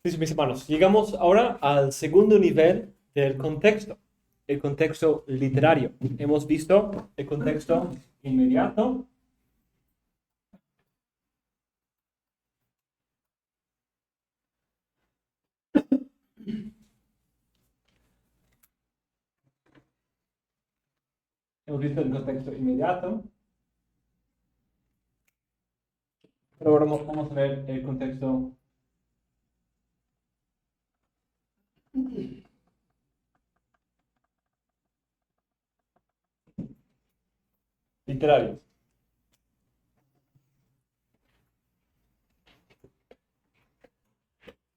Sí, mis hermanos, llegamos ahora al segundo nivel del contexto, el contexto literario. Hemos visto el contexto inmediato, hemos visto el contexto inmediato, pero ahora vamos a ver el contexto literario.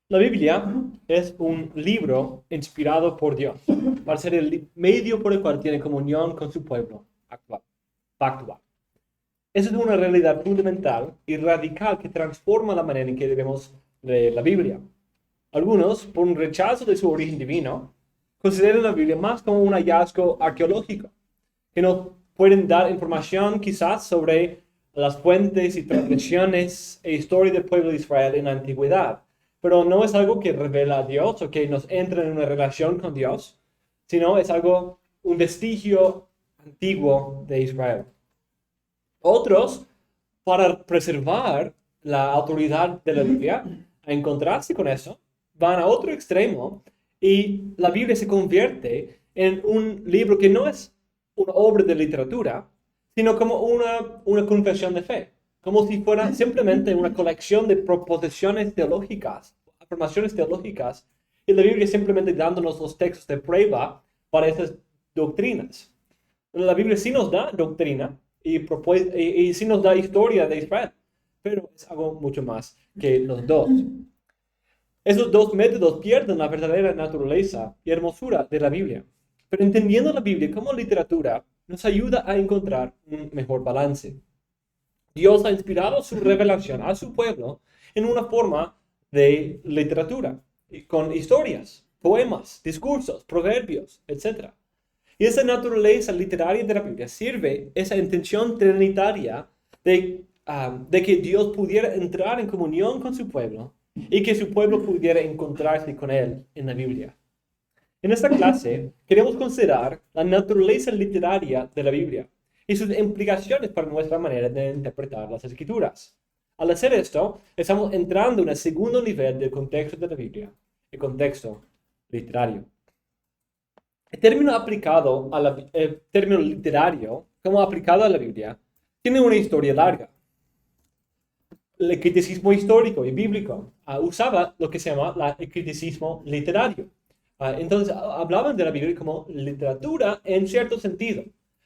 La Biblia es un libro inspirado por Dios para ser el medio por el cual tiene comunión con su pueblo actual, actual. Esa es una realidad fundamental y radical que transforma la manera en que debemos leer la Biblia. Algunos, por un rechazo de su origen divino, consideran la Biblia más como un hallazgo arqueológico, que nos pueden dar información quizás sobre las fuentes y tradiciones e historia del pueblo de Israel en la antigüedad, pero no es algo que revela a Dios o que nos entra en una relación con Dios, sino es algo, un vestigio antiguo de Israel. Otros, para preservar la autoridad de la Biblia, a encontrarse con eso, van a otro extremo y la Biblia se convierte en un libro que no es una obra de literatura, sino como una confesión de fe, como si fuera simplemente una colección de proposiciones teológicas, afirmaciones teológicas, y la Biblia simplemente dándonos los textos de prueba para esas doctrinas. La Biblia sí nos da doctrina y sí nos da historia de Israel, pero es algo mucho más que los dos. Esos dos métodos pierden la verdadera naturaleza y hermosura de la Biblia. Pero entendiendo la Biblia como literatura nos ayuda a encontrar un mejor balance. Dios ha inspirado su revelación a su pueblo en una forma de literatura, con historias, poemas, discursos, proverbios, etc. Y esa naturaleza literaria de la Biblia sirve esa intención trinitaria de que Dios pudiera entrar en comunión con su pueblo y que su pueblo pudiera encontrarse con él en la Biblia. En esta clase queremos considerar la naturaleza literaria de la Biblia y sus implicaciones para nuestra manera de interpretar las escrituras. Al hacer esto, estamos entrando en el segundo nivel del contexto de la Biblia, el contexto literario. El término literario, como aplicado a la Biblia, tiene una historia larga. El criticismo histórico y bíblico usaba lo que se llama el criticismo literario. Entonces, hablaban de la Biblia como literatura en cierto sentido,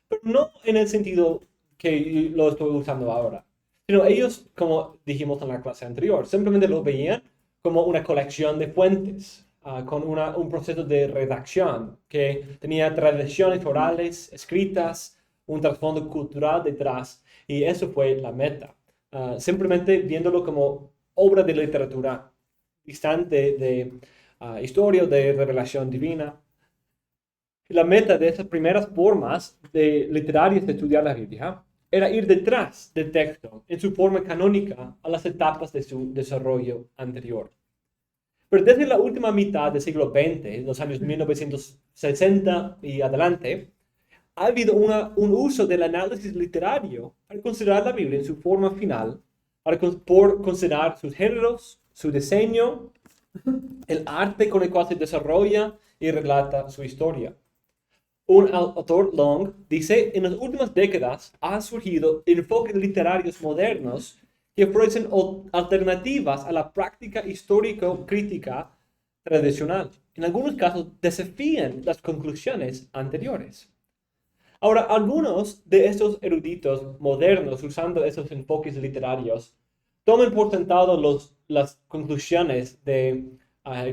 pero no en el sentido que lo estoy usando ahora, sino ellos, como dijimos en la clase anterior, simplemente lo veían como una colección de fuentes, con un proceso de redacción que tenía tradiciones orales, escritas, un trasfondo cultural detrás, y eso fue la meta. Simplemente viéndolo como obra de literatura distante de historia o de revelación divina. La meta de esas primeras formas literarias de estudiar la Biblia era ir detrás del texto en su forma canónica a las etapas de su desarrollo anterior. Pero desde la última mitad del siglo XX, los años 1960 y adelante, ha habido un uso del análisis literario para considerar la Biblia en su forma final, por considerar sus géneros, su diseño, el arte con el cual se desarrolla y relata su historia. Un autor, Long, dice, en las últimas décadas han surgido enfoques literarios modernos que ofrecen alternativas a la práctica histórico-crítica tradicional. En algunos casos desafían las conclusiones anteriores. Ahora, algunos de estos eruditos modernos, usando esos enfoques literarios, toman por sentado las conclusiones del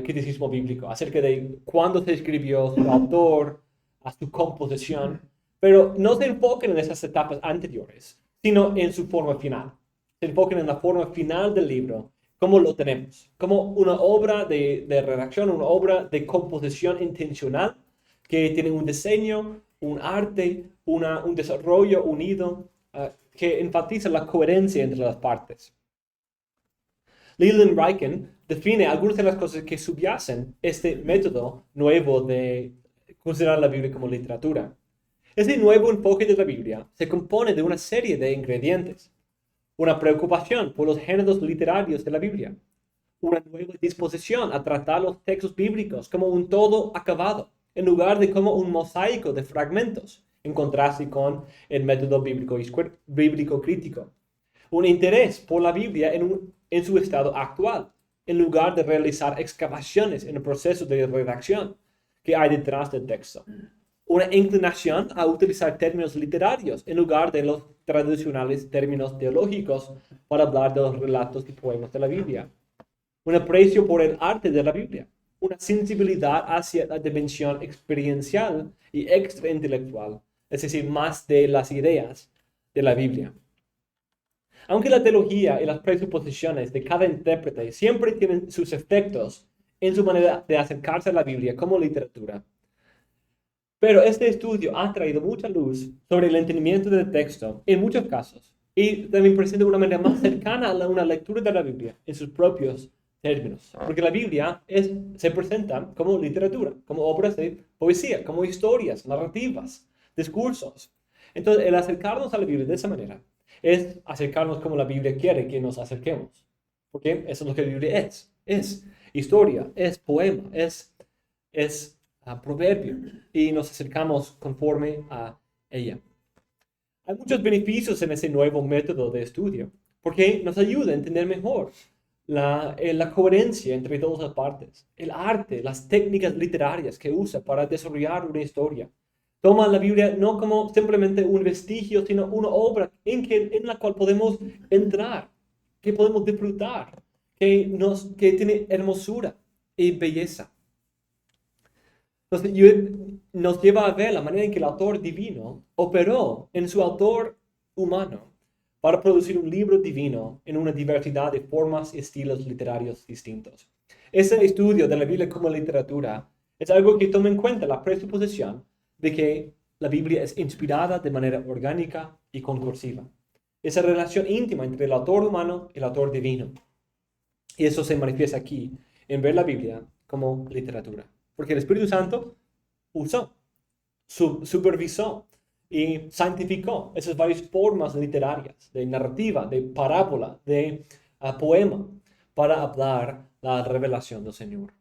criticismo bíblico acerca de cuándo se escribió, su autor, a su composición, pero no se enfocan en esas etapas anteriores, sino en su forma final. Se enfocan en la forma final del libro, cómo lo tenemos, como una obra de redacción, una obra de composición intencional que tiene un diseño, un arte, un desarrollo unido que enfatiza la coherencia entre las partes. Leland Ryken define algunas de las cosas que subyacen este método nuevo de considerar la Biblia como literatura. Este nuevo enfoque de la Biblia se compone de una serie de ingredientes. Una preocupación por los géneros literarios de la Biblia. Una nueva disposición a tratar los textos bíblicos como un todo acabado, en lugar de como un mosaico de fragmentos, en contraste con el método bíblico crítico. Un interés por la Biblia en su estado actual, en lugar de realizar excavaciones en el proceso de redacción que hay detrás del texto. Una inclinación a utilizar términos literarios en lugar de los tradicionales términos teológicos para hablar de los relatos y poemas de la Biblia. Un aprecio por el arte de la Biblia. Una sensibilidad hacia la dimensión experiencial y extraintelectual, es decir, más de las ideas de la Biblia. Aunque la teología y las presuposiciones de cada intérprete siempre tienen sus efectos en su manera de acercarse a la Biblia como literatura, pero este estudio ha traído mucha luz sobre el entendimiento del texto en muchos casos y también presenta una manera más cercana a una lectura de la Biblia en sus propios términos. Porque la Biblia se presenta como literatura, como obras de poesía, como historias, narrativas, discursos. Entonces, el acercarnos a la Biblia de esa manera es acercarnos como la Biblia quiere que nos acerquemos. Porque eso es lo que la Biblia es. Es historia, es poema, es proverbio. Y nos acercamos conforme a ella. Hay muchos beneficios en ese nuevo método de estudio. Porque nos ayuda a entender mejor la coherencia entre todas las partes. El arte, las técnicas literarias que usa para desarrollar una historia. Toma la Biblia no como simplemente un vestigio, sino una obra en la cual podemos entrar, que podemos disfrutar, que tiene hermosura y belleza. Entonces, nos lleva a ver la manera en que el autor divino operó en su autor humano para producir un libro divino en una diversidad de formas y estilos literarios distintos. Ese estudio de la Biblia como literatura es algo que toma en cuenta la presuposición de que la Biblia es inspirada de manera orgánica y concursiva. Esa relación íntima entre el autor humano y el autor divino. Y eso se manifiesta aquí, en ver la Biblia como literatura. Porque el Espíritu Santo usó, supervisó y santificó esas varias formas literarias, de narrativa, de parábola, de poema, para hablar la revelación del Señor.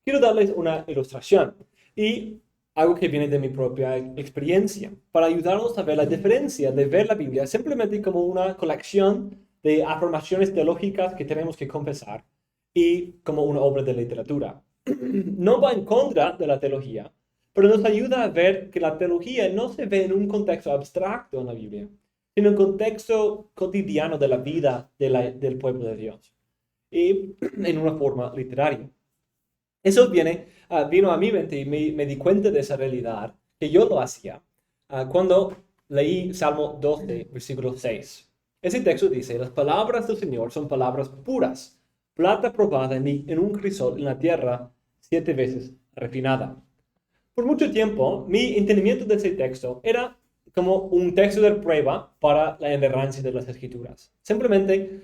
Quiero darles una ilustración y algo que viene de mi propia experiencia, para ayudarnos a ver la diferencia de ver la Biblia simplemente como una colección de afirmaciones teológicas que tenemos que confesar y como una obra de literatura. No va en contra de la teología, pero nos ayuda a ver que la teología no se ve en un contexto abstracto en la Biblia, sino en un contexto cotidiano de la vida del pueblo de Dios y en una forma literaria. Eso vino a mi mente y me di cuenta de esa realidad, que yo lo hacía cuando leí Salmo 12, versículo 6. Ese texto dice: las palabras del Señor son palabras puras, plata probada en un crisol en la tierra, 7 veces refinada. Por mucho tiempo, mi entendimiento de ese texto era como un texto de prueba para la inerrancia de las Escrituras. Simplemente,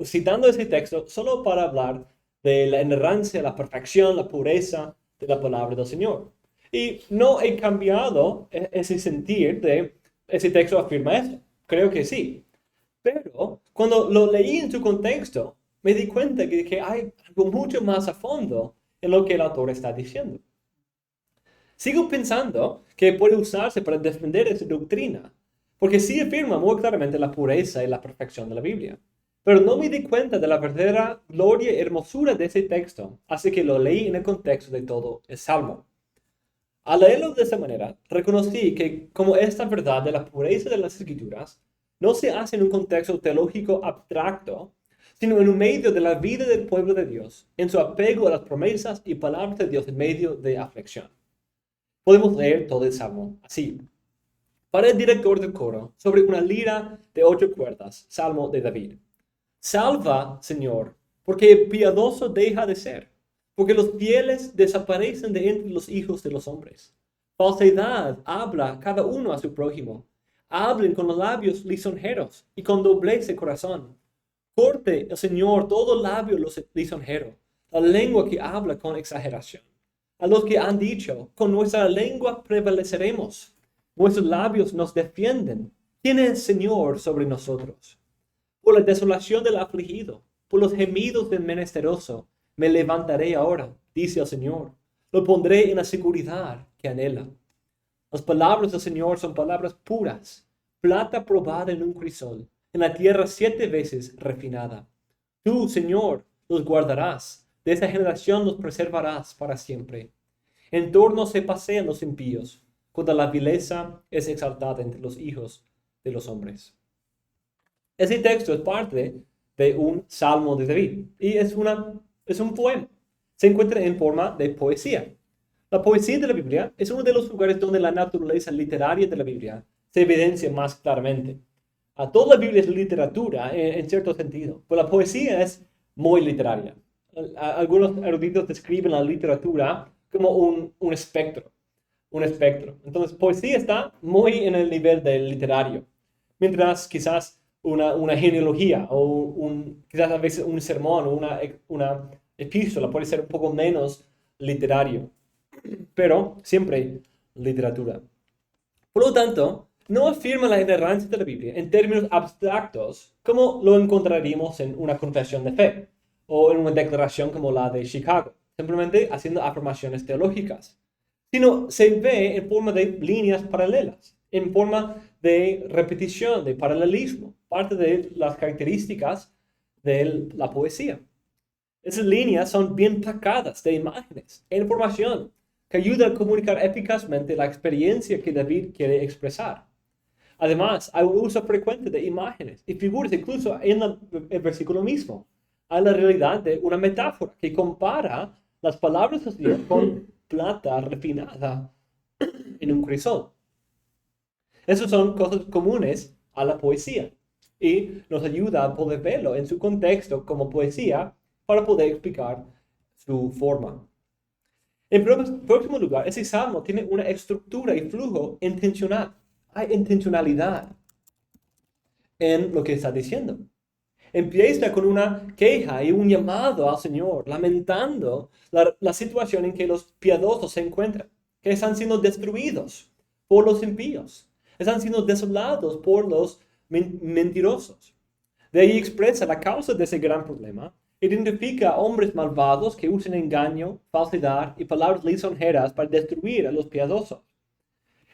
citando ese texto solo para hablar de la inerrancia, la perfección, la pureza de la palabra del Señor. Y no he cambiado ese sentir de ese texto afirma eso. Creo que sí. Pero cuando lo leí en su contexto, me di cuenta que hay algo mucho más a fondo en lo que el autor está diciendo. Sigo pensando que puede usarse para defender esa doctrina, porque sí afirma muy claramente la pureza y la perfección de la Biblia. Pero no me di cuenta de la verdadera gloria y hermosura de ese texto, así que lo leí en el contexto de todo el Salmo. Al leerlo de esa manera, reconocí que como esta verdad de la pureza de las Escrituras no se hace en un contexto teológico abstracto, sino en un medio de la vida del pueblo de Dios, en su apego a las promesas y palabras de Dios en medio de aflicción. Podemos leer todo el Salmo así. Para el director del coro, sobre una lira de 8 cuerdas, Salmo de David. Salva, Señor, porque piadoso deja de ser, porque los fieles desaparecen de entre los hijos de los hombres. Falsedad habla cada uno a su prójimo. Hablen con los labios lisonjeros y con doblez de corazón. Corte el Señor todo labio lisonjero, la lengua que habla con exageración. A los que han dicho, con nuestra lengua prevaleceremos, nuestros labios nos defienden. ¿Quién es Señor sobre nosotros? Por la desolación del afligido, por los gemidos del menesteroso, me levantaré ahora, dice el Señor. Lo pondré en la seguridad que anhela. Las palabras del Señor son palabras puras, plata probada en un crisol, en la tierra 7 veces refinada. Tú, Señor, los guardarás, de esta generación los preservarás para siempre. En torno se pasean los impíos, cuando la vileza es exaltada entre los hijos de los hombres. Ese texto es parte de un salmo de David y es un poema. Se encuentra en forma de poesía. La poesía de la Biblia es uno de los lugares donde la naturaleza literaria de la Biblia se evidencia más claramente. Toda la Biblia es literatura en cierto sentido, pero la poesía es muy literaria. Algunos eruditos describen la literatura como un espectro. Un espectro. Entonces, poesía está muy en el nivel del literario, mientras quizás una genealogía o quizás a veces un sermón o una epístola puede ser un poco menos literario, pero siempre literatura. Por lo tanto, no afirma la inerrancia de la Biblia en términos abstractos como lo encontraríamos en una confesión de fe o en una declaración como la de Chicago, simplemente haciendo afirmaciones teológicas, sino se ve en forma de líneas paralelas, en forma de repetición, de paralelismo, parte de las características de la poesía. Esas líneas son bien placadas de imágenes e información que ayudan a comunicar eficazmente la experiencia que David quiere expresar. Además, hay un uso frecuente de imágenes y figuras, incluso en el versículo mismo. Hay la realidad de una metáfora que compara las palabras de Dios con plata refinada en un crisol. Esas son cosas comunes a la poesía y nos ayuda a poder verlo en su contexto como poesía para poder explicar su forma. En próximo lugar, ese salmo tiene una estructura y flujo intencional. Hay intencionalidad en lo que está diciendo. Empieza con una queja y un llamado al Señor, lamentando la situación en que los piadosos se encuentran, que están siendo destruidos por los impíos, están siendo desolados por los mentirosos. De ahí expresa la causa de ese gran problema. Identifica a hombres malvados que usan engaño, falsedad y palabras lisonjeras para destruir a los piadosos.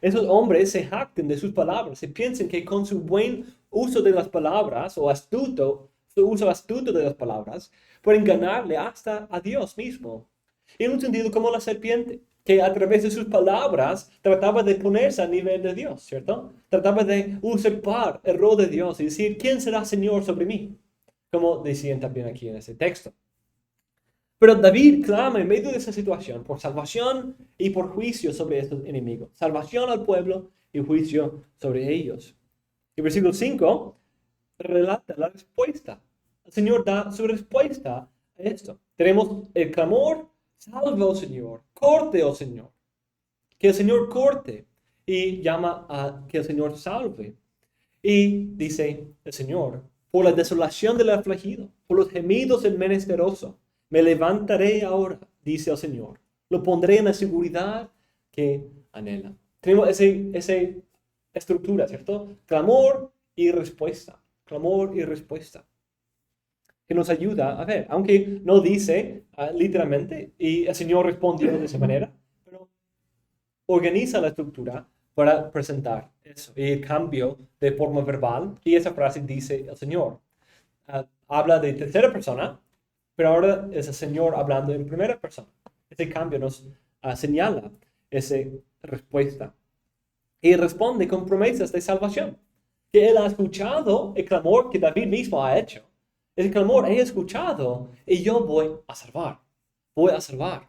Esos hombres se jactan de sus palabras y piensan que con su buen uso de las palabras o su uso astuto de las palabras, pueden ganarle hasta a Dios mismo. En un sentido como la serpiente, que a través de sus palabras trataba de ponerse a nivel de Dios, ¿cierto? Trataba de usurpar el rol de Dios y decir, ¿quién será Señor sobre mí? Como decían también aquí en ese texto. Pero David clama en medio de esa situación por salvación y por juicio sobre estos enemigos. Salvación al pueblo y juicio sobre ellos. El versículo 5 relata la respuesta. El Señor da su respuesta a esto. Tenemos el clamor, salve, oh Señor, corte, oh Señor. Que el Señor corte y llama a que el Señor salve. Y dice el Señor, por la desolación del afligido, por los gemidos del menesteroso, me levantaré ahora, dice el Señor. Lo pondré en la seguridad que anhela. Tenemos esa estructura, ¿cierto? Clamor y respuesta. Clamor y respuesta. Que nos ayuda a ver, aunque no dice literalmente, y el Señor respondió de esa manera, pero organiza la estructura para presentar eso. Y el cambio de forma verbal, y esa frase dice el Señor. Habla de tercera persona, pero ahora es el Señor hablando en primera persona. Ese cambio nos señala esa respuesta. Y responde con promesas de salvación. Que Él ha escuchado el clamor que David mismo ha hecho. El clamor he escuchado y yo voy a salvar. Voy a salvar.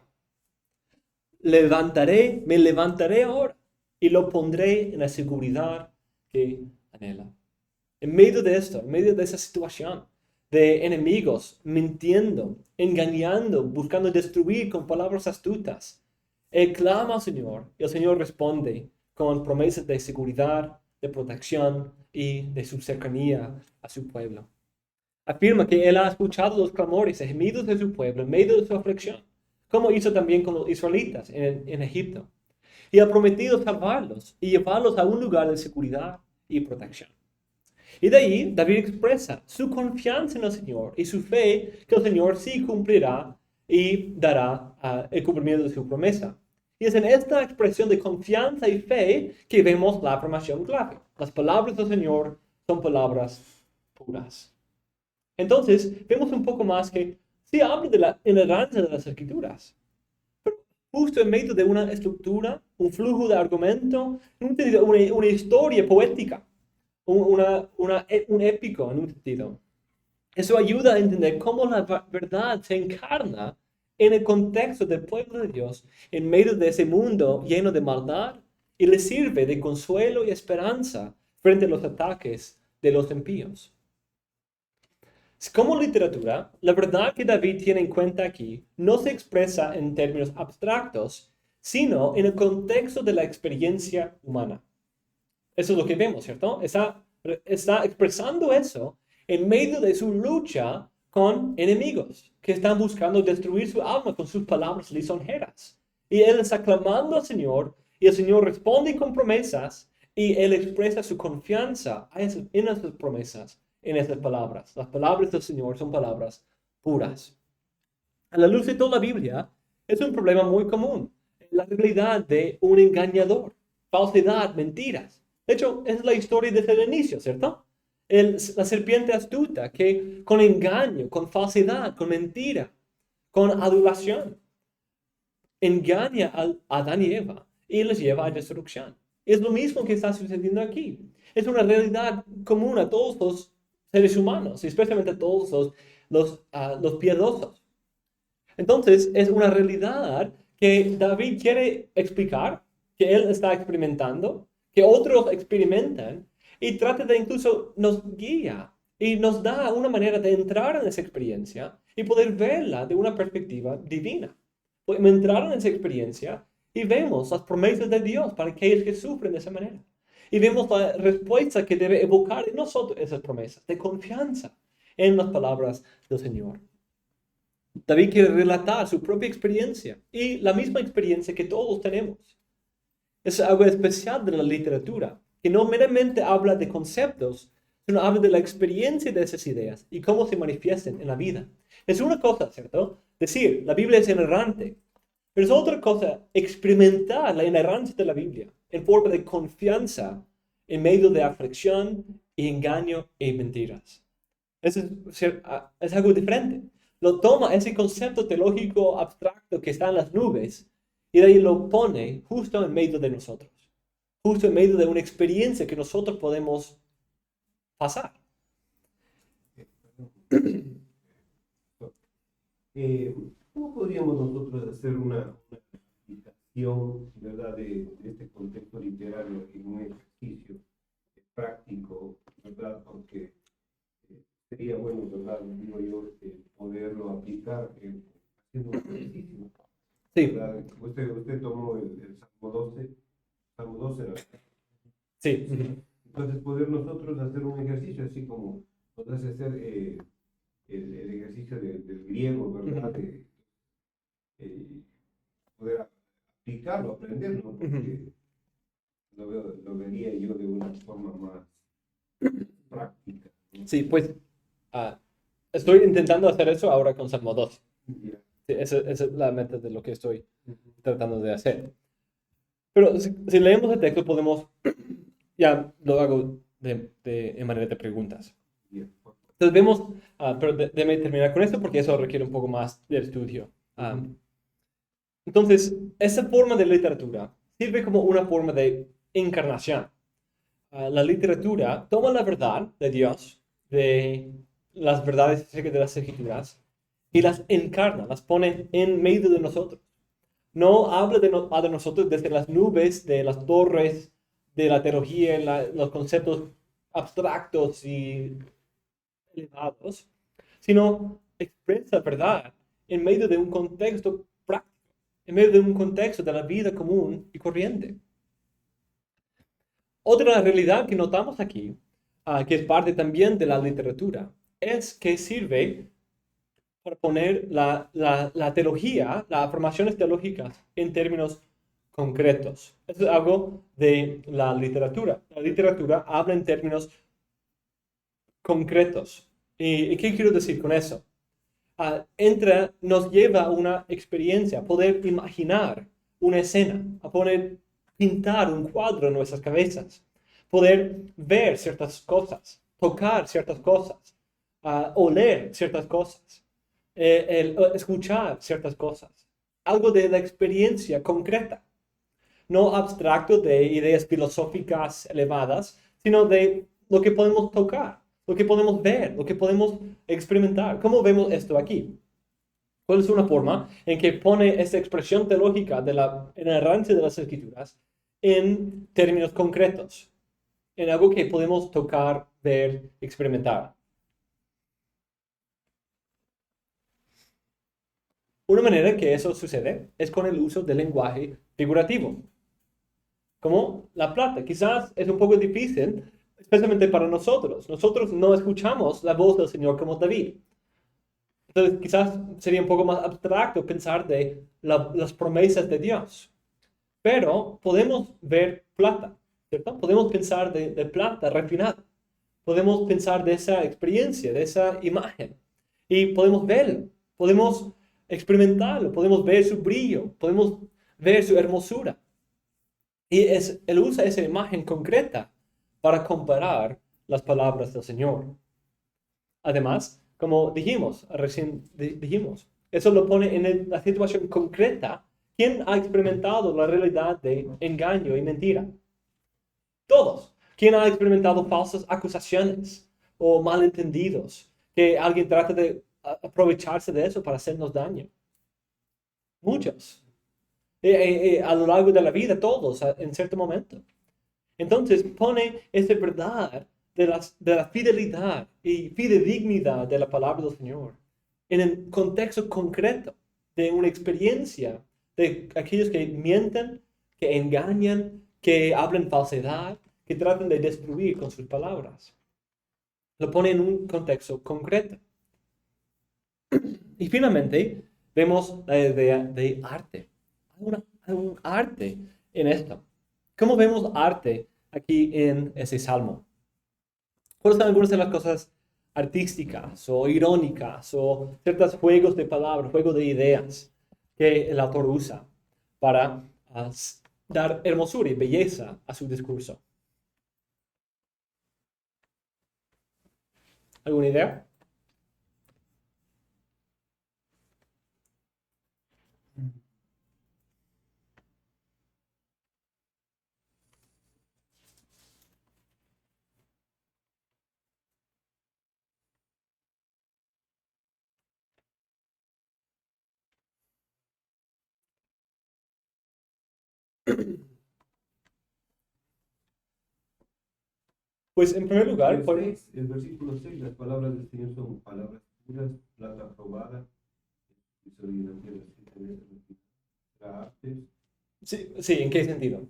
Me levantaré ahora y lo pondré en la seguridad que anhela. En medio de esto, en medio de esa situación, de enemigos mintiendo, engañando, buscando destruir con palabras astutas. Él clama al Señor y el Señor responde con promesas de seguridad, de protección y de su cercanía a su pueblo. Afirma que Él ha escuchado los clamores y gemidos de su pueblo en medio de su aflicción, como hizo también con los israelitas en Egipto. Y ha prometido salvarlos y llevarlos a un lugar de seguridad y protección. Y de ahí David expresa su confianza en el Señor y su fe que el Señor sí cumplirá y dará el cumplimiento de su promesa. Y es en esta expresión de confianza y fe que vemos la afirmación clave. Las palabras del Señor son palabras puras. Entonces, vemos un poco más que sí habla de la inerrancia de las Escrituras, pero justo en medio de una estructura, un flujo de argumento, una historia poética, un épico en un sentido. Eso ayuda a entender cómo la verdad se encarna en el contexto del pueblo de Dios, en medio de ese mundo lleno de maldad, y le sirve de consuelo y esperanza frente a los ataques de los impíos. Como literatura, la verdad que David tiene en cuenta aquí no se expresa en términos abstractos, sino en el contexto de la experiencia humana. Eso es lo que vemos, ¿cierto? Está expresando eso en medio de su lucha con enemigos que están buscando destruir su alma con sus palabras lisonjeras. Y él está clamando al Señor y el Señor responde con promesas y él expresa su confianza en esas promesas, en esas palabras. Las palabras del Señor son palabras puras. A la luz de toda la Biblia, es un problema muy común. La realidad de un engañador, falsedad, mentiras. De hecho, es la historia desde el inicio, ¿cierto? La serpiente astuta que con engaño, con falsedad, con mentira, con adulación, engaña a Adán y Eva y les lleva a destrucción. Es lo mismo que está sucediendo aquí. Es una realidad común a todos los seres humanos, especialmente a todos los piadosos. Entonces, es una realidad que David quiere explicar, que él está experimentando, que otros experimentan, y trata de incluso nos guía y nos da una manera de entrar en esa experiencia y poder verla de una perspectiva divina. Podemos entrar en esa experiencia y vemos las promesas de Dios para aquellos que sufren de esa manera. Y vemos la respuesta que debe evocar en nosotros esas promesas de confianza en las palabras del Señor. David quiere relatar su propia experiencia y la misma experiencia que todos tenemos. Es algo especial de la literatura, que no meramente habla de conceptos, sino habla de la experiencia de esas ideas y cómo se manifiestan en la vida. Es una cosa, ¿cierto? Decir, la Biblia es inerrante, pero es otra cosa experimentar la inerrancia de la Biblia en forma de confianza en medio de aflicción y engaño y mentiras. Es algo diferente. Lo toma ese concepto teológico abstracto que está en las nubes y de ahí lo pone justo en medio de nosotros, justo en medio de una experiencia que nosotros podemos pasar. ¿Cómo podríamos nosotros hacer una aplicación, ¿verdad?, de este contexto literario en un ejercicio práctico, ¿verdad? Porque sería bueno, ¿verdad?, digo yo, poderlo aplicar haciendo un ejercicio. Sí. ¿Verdad? Usted tomó el Salmo 12, ¿verdad? Sí. Entonces, poder nosotros hacer un ejercicio, así como nos hace hacer el ejercicio del griego, ¿verdad? Poder aplicarlo, aprenderlo, porque lo vería yo de una forma más práctica, ¿no? Sí, pues estoy intentando hacer eso ahora con Salmo 2. Yeah. Sí, esa es la meta de lo que estoy tratando de hacer. Pero si leemos el texto podemos, ya lo hago en manera de preguntas. Yeah. Entonces vemos, pero déjame terminar con esto porque eso requiere un poco más de estudio. Entonces, esa forma de literatura sirve como una forma de encarnación. La literatura toma la verdad de Dios, de las verdades acerca de las Escrituras, y las encarna, las pone en medio de nosotros. No habla de nosotros desde las nubes, de las torres, de la teología, los conceptos abstractos y elevados, sino expresa verdad en medio de un contexto práctico, en medio de un contexto de la vida común y corriente. Otra realidad que notamos aquí, que es parte también de la literatura, es que sirve para poner la teología, las afirmaciones teológicas en términos concretos. Eso es algo de la literatura. La literatura habla en términos concretos. ¿Y qué quiero decir con eso? Nos lleva a una experiencia, a poder imaginar una escena, a poder pintar un cuadro en nuestras cabezas, poder ver ciertas cosas, tocar ciertas cosas, oler ciertas cosas, escuchar ciertas cosas. Algo de la experiencia concreta, no abstracto de ideas filosóficas elevadas, sino de lo que podemos tocar, lo que podemos ver, lo que podemos experimentar. ¿Cómo vemos esto aquí? ¿Cuál es una forma en que pone esta expresión teológica de la inerrancia de las escrituras en términos concretos, en algo que podemos tocar, ver, experimentar? Una manera que eso sucede es con el uso del lenguaje figurativo, como la plata. Quizás es un poco difícil, especialmente para nosotros. Nosotros no escuchamos la voz del Señor como David. Entonces, quizás sería un poco más abstracto pensar de las promesas de Dios. Pero podemos ver plata, ¿cierto? Podemos pensar de plata refinada. Podemos pensar de esa experiencia, de esa imagen. Y podemos verlo, podemos experimentarlo, podemos ver su brillo, podemos ver su hermosura. Y él usa esa imagen concreta para comparar las palabras del Señor. Además, como recién dijimos, eso lo pone en la situación concreta. ¿Quién ha experimentado la realidad de engaño y mentira? Todos. ¿Quién ha experimentado falsas acusaciones o malentendidos? Que alguien trata de aprovecharse de eso para hacernos daño. Muchos. A lo largo de la vida, todos, en cierto momento. Entonces pone esa verdad de la fidelidad y fidedignidad de la palabra del Señor en el contexto concreto de una experiencia de aquellos que mienten, que engañan, que hablan falsedad, que tratan de destruir con sus palabras. Lo pone en un contexto concreto. Y finalmente vemos la idea de arte. Hay un arte en esto. ¿Cómo vemos arte aquí en ese salmo? ¿Cuáles son algunas de las cosas artísticas o irónicas o ciertos juegos de palabras, juegos de ideas que el autor usa para dar hermosura y belleza a su discurso? ¿Alguna idea? Pues en primer lugar, El versículo 6, las palabras del Señor son palabras puras, plata probada, y sabiduría de la arte. sí, sí, ¿en qué sentido?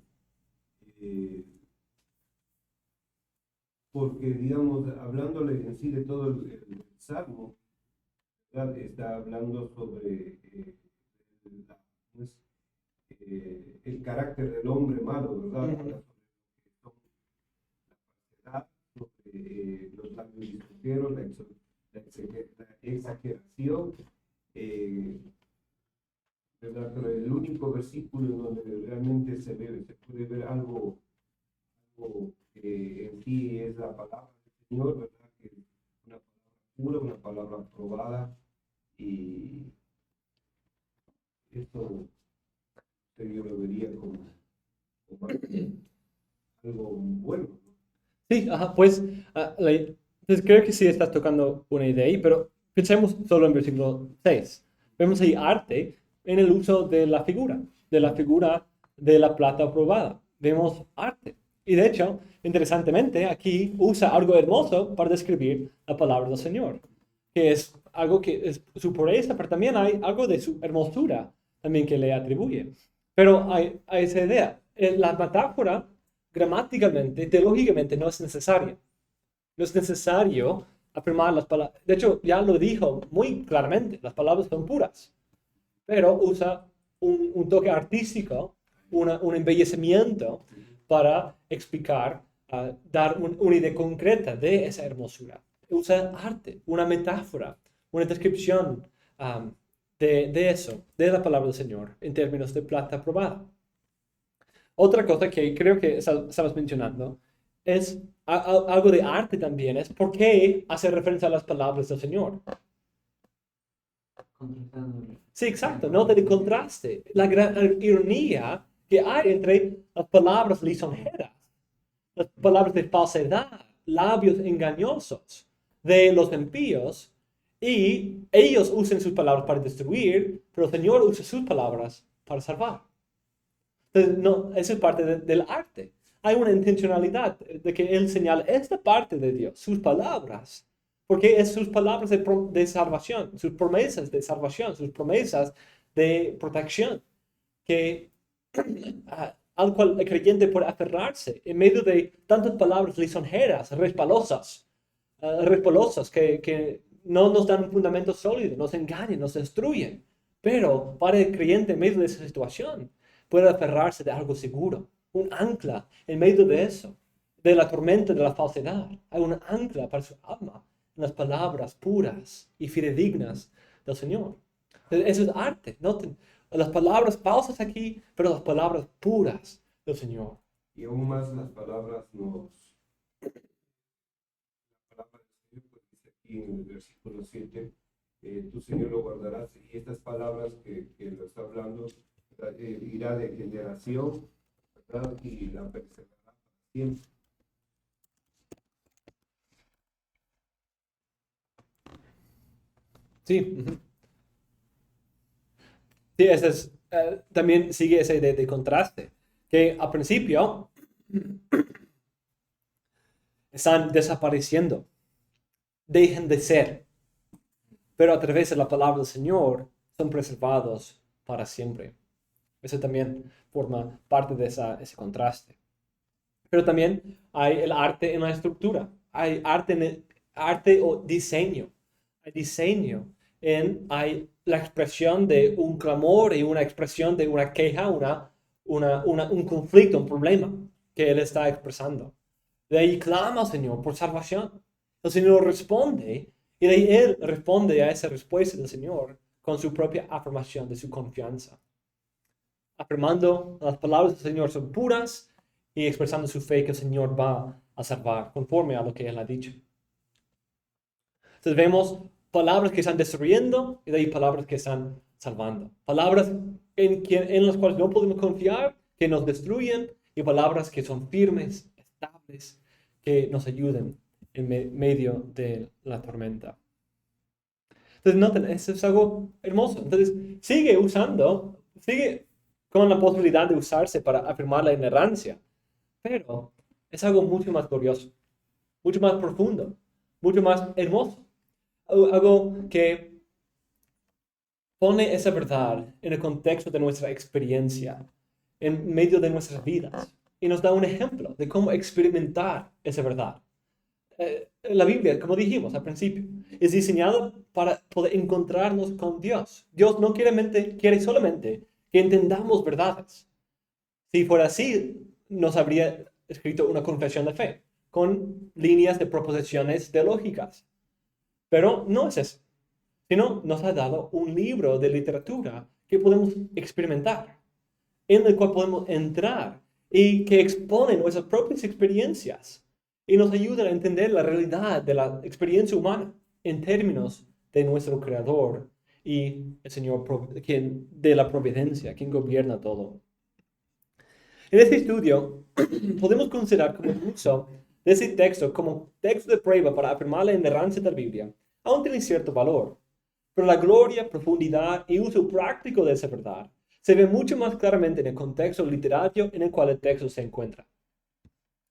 eh, Porque, digamos, hablándole en sí de todo el Salmo, ¿verdad? Está hablando sobre la- pues, el carácter del hombre malo, ¿verdad? Habla sobre los labios lisonjeros, la exageración, eh, ¿verdad? Pero el único versículo en donde realmente se puede ver algo que en sí es la palabra del Señor, ¿verdad? Que es una palabra pura, una palabra probada, y esto yo lo vería como algo bueno, ¿no? Sí, ajá, pues, pues creo que sí estás tocando una idea ahí, pero pensemos solo en versículo 6. Vemos ahí arte en el uso de la figura de la plata aprobada. Vemos arte. Y de hecho, interesantemente, aquí usa algo hermoso para describir la palabra del Señor, que es algo que es su pureza, pero también hay algo de su hermosura también que le atribuye. Pero hay esa idea. La metáfora gramaticalmente, teológicamente no es necesaria. No es necesario afirmar las palabras. De hecho, ya lo dijo muy claramente, las palabras son puras, pero usa un toque artístico, un embellecimiento para explicar, dar una idea concreta de esa hermosura. Usa arte, una metáfora, una descripción de eso, de la palabra del Señor, en términos de plata probada. Otra cosa que creo que estabas mencionando es algo de arte también, es por qué hace referencia a las palabras del Señor. Contrastándolo. Sí, exacto, nota de contraste, la gran ironía que hay entre las palabras lisonjeras, las palabras de falsedad, labios engañosos de los impíos, y ellos usan sus palabras para destruir, pero el Señor usa sus palabras para salvar. Entonces, no, eso es parte del arte. Hay una intencionalidad de que Él señala esta parte de Dios, sus palabras, porque es sus palabras de salvación, sus promesas de salvación, sus promesas de protección, que al cual el creyente puede aferrarse en medio de tantas palabras lisonjeras, respalosas que no nos dan un fundamento sólido, nos engañan, nos destruyen. Pero para el creyente en medio de esa situación puede aferrarse de algo seguro, un ancla en medio de eso, de la tormenta de la falsedad. Hay un ancla para su alma en las palabras puras y fidedignas del Señor. Eso es arte. Noten las palabras falsas aquí, pero las palabras puras del Señor. Y aún más las palabras la palabra del Señor, pues dice aquí en el versículo 7, tu Señor lo guardarás, y estas palabras que lo está hablando, irá de generación, ¿verdad? Y la perseverará para siempre. Sí. Uh-huh. Sí, ese es, también sigue ese de contraste, que al principio están desapareciendo, dejan de ser, pero a través de la palabra del Señor son preservados para siempre. Eso también forma parte de ese contraste. Pero también hay el arte en la estructura, hay arte o diseño, hay diseño hay la expresión de un clamor y una expresión de una queja, un conflicto, un problema que él está expresando. De ahí clama al Señor por salvación. El Señor responde y de ahí él responde a esa respuesta del Señor con su propia afirmación de su confianza. Afirmando las palabras del Señor son puras y expresando su fe que el Señor va a salvar conforme a lo que él ha dicho. Entonces vemos palabras que están destruyendo y de ahí palabras que están salvando. Palabras en las cuales no podemos confiar, que nos destruyen, y palabras que son firmes, estables, que nos ayuden en medio de la tormenta. Entonces noten, eso es algo hermoso. Entonces sigue con la posibilidad de usarse para afirmar la inerrancia, pero es algo mucho más glorioso, mucho más profundo, mucho más hermoso. Algo que pone esa verdad en el contexto de nuestra experiencia, en medio de nuestras vidas, y nos da un ejemplo de cómo experimentar esa verdad. La Biblia, como dijimos al principio, es diseñada para poder encontrarnos con Dios. Dios no quiere solamente que entendamos verdades. Si fuera así, nos habría escrito una confesión de fe con líneas de proposiciones teológicas. Pero no es eso, sino nos ha dado un libro de literatura que podemos experimentar, en el cual podemos entrar y que expone nuestras propias experiencias y nos ayuda a entender la realidad de la experiencia humana en términos de nuestro Creador y el Señor de la providencia, quien gobierna todo. En este estudio podemos considerar como el uso de ese texto como texto de prueba para afirmar la inerrancia de la Biblia aún tiene cierto valor, pero la gloria, profundidad y uso práctico de esa verdad se ve mucho más claramente en el contexto literario en el cual el texto se encuentra.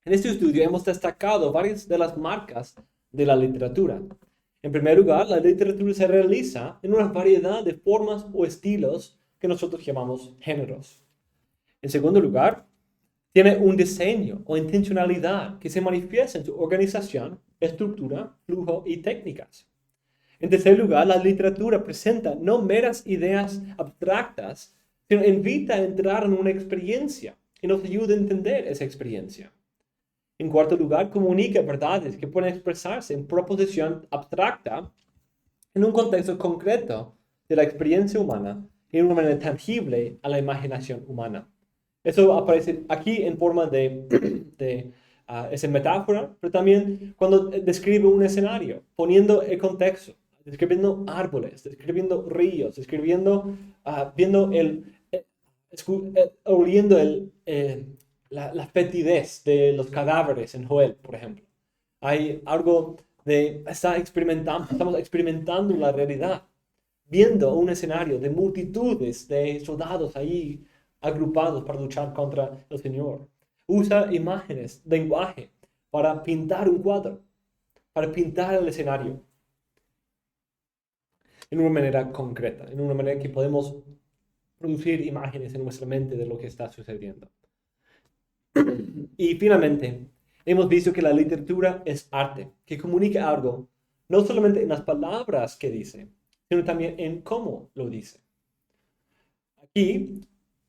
En este estudio hemos destacado varias de las marcas de la literatura. En primer lugar, la literatura se realiza en una variedad de formas o estilos que nosotros llamamos géneros. En segundo lugar, Tiene un diseño o intencionalidad que se manifiesta en su organización, estructura, flujo y técnicas. En tercer lugar, la literatura presenta no meras ideas abstractas, sino invita a entrar en una experiencia y nos ayuda a entender esa experiencia. En cuarto lugar, comunica verdades que pueden expresarse en proposición abstracta en un contexto concreto de la experiencia humana y en una manera tangible a la imaginación humana. Eso aparece aquí en forma esa metáfora, pero también cuando describe un escenario, poniendo el contexto, describiendo árboles, describiendo ríos, describiendo, viendo oliendo la fetidez de los cadáveres en Joel, por ejemplo. Hay algo estamos experimentando la realidad, viendo un escenario de multitudes de soldados ahí agrupados para luchar contra el Señor. Usa imágenes, lenguaje, para pintar un cuadro, para pintar el escenario en una manera concreta, en una manera que podemos producir imágenes en nuestra mente de lo que está sucediendo. Y finalmente, hemos visto que la literatura es arte, que comunica algo, no solamente en las palabras que dice, sino también en cómo lo dice. Aquí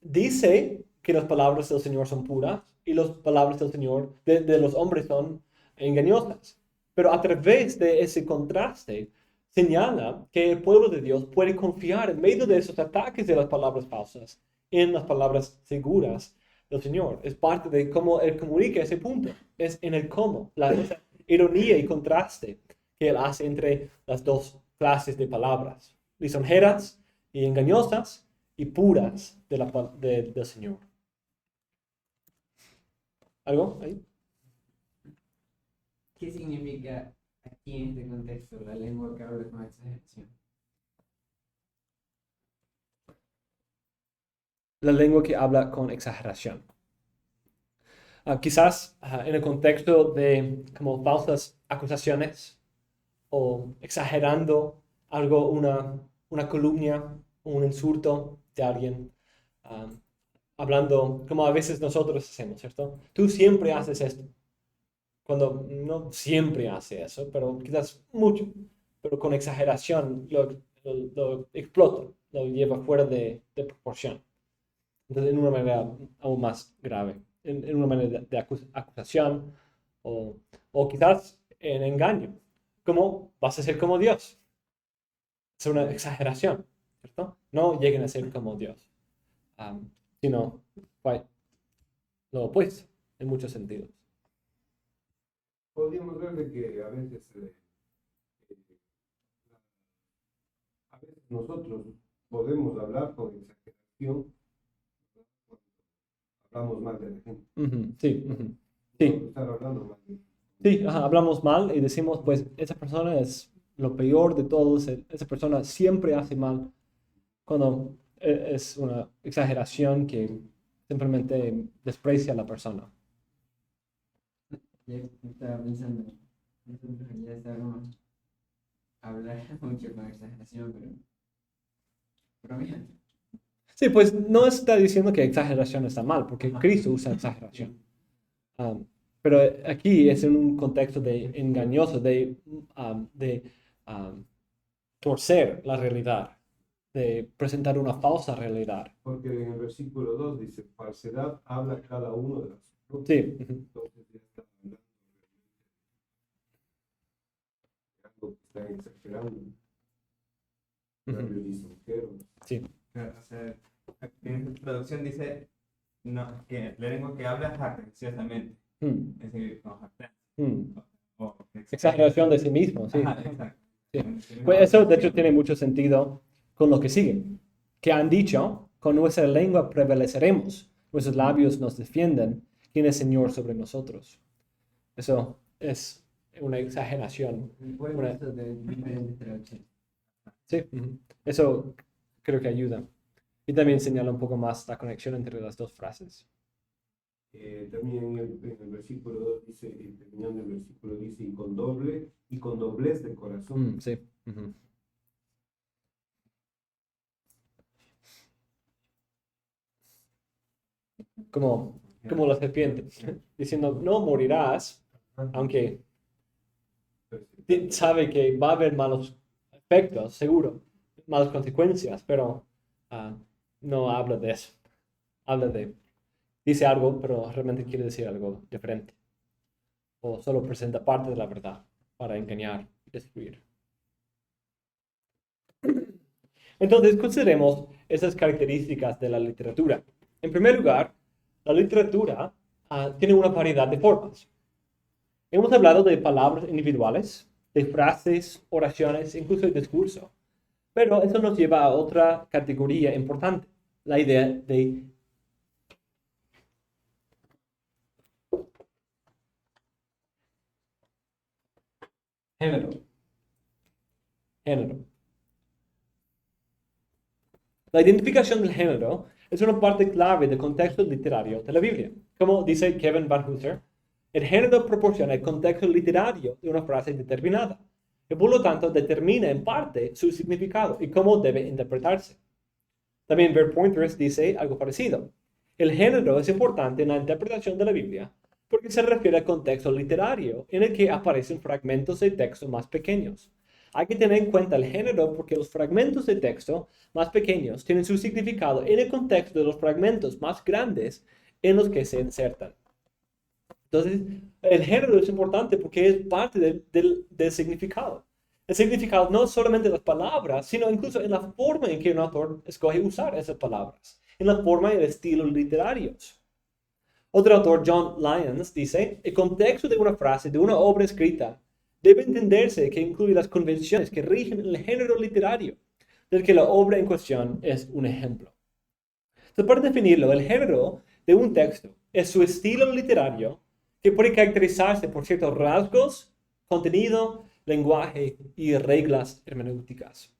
dice que las palabras del Señor son puras y las palabras del Señor, de los hombres, son engañosas. Pero a través de ese contraste, señala que el pueblo de Dios puede confiar en medio de esos ataques de las palabras falsas en las palabras seguras del Señor. Es parte de cómo Él comunica ese punto. Es en el cómo, esa ironía y contraste que Él hace entre las dos clases de palabras, lisonjeras y engañosas y puras del Señor. ¿Algo ahí? ¿Qué significa aquí en este contexto la lengua que habla con exageración? La lengua que habla con exageración. Quizás en el contexto de como falsas acusaciones o exagerando algo, una calumnia, un insulto de alguien, hablando como a veces nosotros hacemos, ¿cierto? Tú siempre haces esto, cuando no siempre hace eso, pero quizás mucho, pero con exageración lo explota, lo lleva fuera de proporción. Entonces, en una manera aún más grave, en una manera de acusación o, o quizás en engaño. ¿Cómo vas a ser como Dios? Es una exageración, ¿cierto? No lleguen a ser como Dios, sino pues, lo opuesto en muchos sentidos. Podríamos ver de que a veces nosotros podemos hablar con exageración cuando hablamos mal de la gente. Sí, sí. Estar hablando mal de Sí, hablamos mal y decimos, pues, esa persona es lo peor de todos, esa persona siempre hace mal, cuando es una exageración que simplemente desprecia a la persona. Yo estaba pensando, nosotros ya estábamos hablar mucho con exageración, pero mira, Sí, pues no está diciendo que exageración está mal, porque Cristo usa exageración. Pero aquí es en un contexto de engañoso, de torcer la realidad, de presentar una falsa realidad. porque en el versículo 2 dice, falsedad habla cada uno de las propias. Sí, Entonces ya está hablando de algo que está exagerando. Lisonjero. sí. O sea, en su traducción dice no, que la lengua que habla jactanciosamente, Mm, es decir, con jactancia. mm. O Exageración de sí mismo, sí. Ajá, exacto. Sí. Pues eso de hecho tiene mucho sentido con lo que sigue, que han dicho, con nuestra lengua prevaleceremos, nuestros labios nos defienden, ¿quién es Señor sobre nosotros? Eso es una exageración. buen Una- uso de diferentes traducciones. Sí, eso creo que ayuda. Y también señala un poco más la conexión entre las dos frases. También en el versículo 2 dice, terminando el versículo dice, y con doblez de corazón. Sí. Ujú. Como como la serpiente, diciendo, no morirás, aunque sabe que va a haber malos efectos, seguro, malas consecuencias, pero no habla de eso. Dice algo, pero realmente quiere decir algo diferente. O solo presenta parte de la verdad para engañar y destruir. Entonces, consideremos esas características de la literatura. En primer lugar, la literatura tiene una variedad de formas. Hemos hablado de palabras individuales, de frases, oraciones, incluso de discurso. Pero eso nos lleva a otra categoría importante, la idea de género. Género. La identificación del género es una parte clave del contexto literario de la Biblia. Como dice Kevin Van Hooser, el género proporciona el contexto literario de una frase determinada y por lo tanto determina en parte su significado y cómo debe interpretarse. También Verpointers dice algo parecido. El género es importante en la interpretación de la Biblia porque se refiere al contexto literario en el que aparecen fragmentos de texto más pequeños. Hay que tener en cuenta el género porque los fragmentos de texto más pequeños tienen su significado en el contexto de los fragmentos más grandes en los que se insertan. Entonces, el género es importante porque es parte del significado. El significado no solamente en las palabras, sino incluso en la forma en que un autor escoge usar esas palabras, en la forma y el estilo literarios. Otro autor, John Lyons, dice, el contexto de una frase, de una obra escrita, debe entenderse que incluye las convenciones que rigen el género literario, del que la obra en cuestión es un ejemplo. Entonces, para definirlo, el género de un texto es su estilo literario que puede caracterizarse por ciertos rasgos, contenido, lenguaje y reglas hermenéuticas.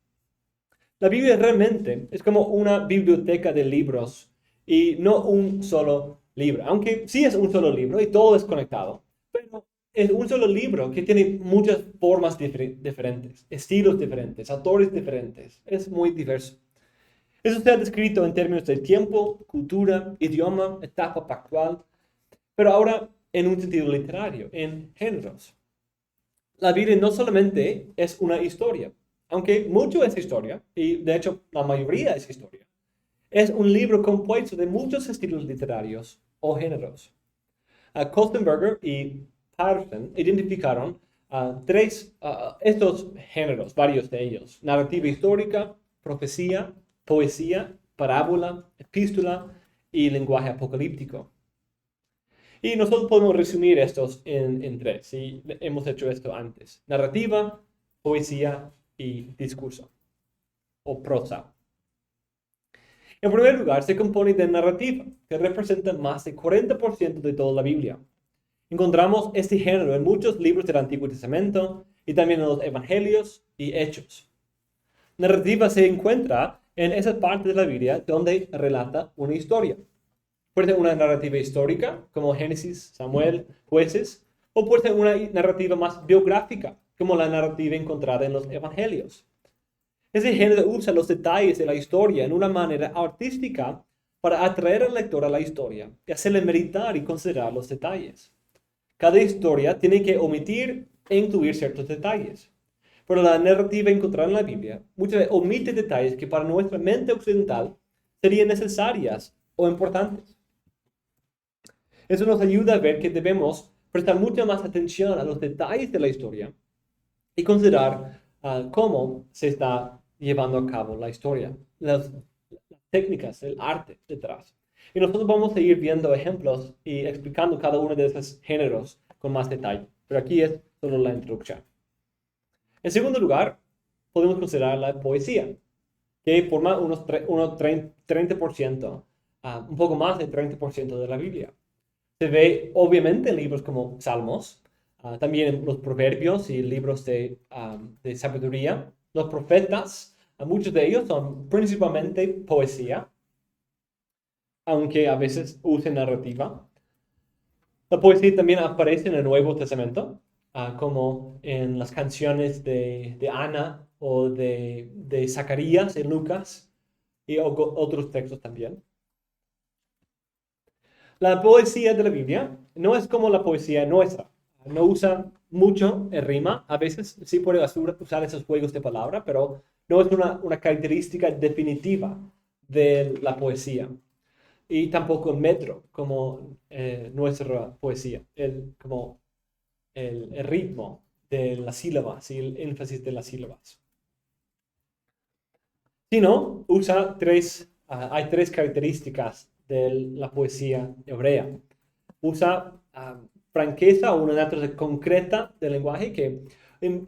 La Biblia realmente es como una biblioteca de libros y no un solo libro, aunque sí es un solo libro y todo es conectado, pero es un solo libro que tiene muchas formas diferentes, estilos diferentes, autores diferentes, es muy diverso. Eso está descrito en términos de tiempo, cultura, idioma, etapa pactual, pero ahora en un sentido literario, en géneros. La Biblia no solamente es una historia, aunque mucho es historia, y de hecho la mayoría es historia. Es un libro compuesto de muchos estilos literarios o géneros. Kostenberger y Patterson identificaron estos géneros, varios de ellos: narrativa histórica, profecía, poesía, parábola, epístola y lenguaje apocalíptico. Y nosotros podemos resumir estos en tres, y hemos hecho esto antes: narrativa, poesía y discurso, o prosa. En primer lugar, se compone de narrativa, que representa más del 40% de toda la Biblia. Encontramos este género en muchos libros del Antiguo Testamento y también en los Evangelios y Hechos. Narrativa se encuentra en esa parte de la Biblia donde relata una historia. Puede ser una narrativa histórica, como Génesis, Samuel, Jueces, o puede ser una narrativa más biográfica, como la narrativa encontrada en los Evangelios. Ese género usa los detalles de la historia en una manera artística para atraer al lector a la historia y hacerle meditar y considerar los detalles. Cada historia tiene que omitir e incluir ciertos detalles, pero la narrativa encontrada en la Biblia muchas veces omite detalles que para nuestra mente occidental serían necesarias o importantes. Eso nos ayuda a ver que debemos prestar mucha más atención a los detalles de la historia y considerar cómo se está llevando a cabo la historia, las técnicas, el arte detrás. Y nosotros vamos a ir viendo ejemplos y explicando cada uno de esos géneros con más detalle. Pero aquí es solo la introducción. En segundo lugar, podemos considerar la poesía, que forma unos 30%, un poco más del 30% de la Biblia. Se ve obviamente en libros como Salmos, también en los proverbios y libros de sabiduría. Los profetas, muchos de ellos son principalmente poesía, aunque a veces usen narrativa. La poesía también aparece en el Nuevo Testamento, como en las canciones de Ana o de Zacarías en Lucas y otros textos también. La poesía de la Biblia no es como la poesía nuestra. No usa mucho en rima. A veces sí puede usar esos juegos de palabra, pero no es una característica definitiva de la poesía. Y tampoco en metro, como nuestra poesía. Como el ritmo de las sílabas y el énfasis de las sílabas. Sino hay tres características de la poesía hebrea. Usa franqueza o una naturaleza concreta del lenguaje que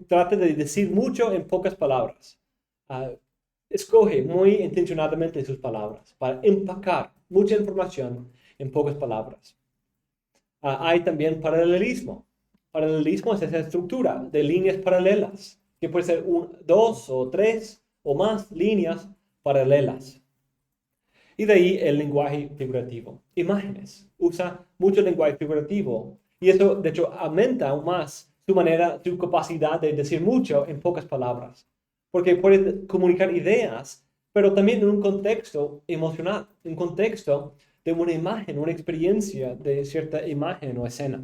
trata de decir mucho en pocas palabras. Ah, Escoge muy intencionadamente sus palabras para empacar mucha información en pocas palabras. Hay también paralelismo. Paralelismo es esa estructura de líneas paralelas, que puede ser dos o tres o más líneas paralelas. Y de ahí el lenguaje figurativo. Imágenes. Usa mucho lenguaje figurativo. Y eso, de hecho, aumenta aún más su capacidad de decir mucho en pocas palabras. Porque puede comunicar ideas, pero también en un contexto emocional, un contexto de una imagen, una experiencia de cierta imagen o escena.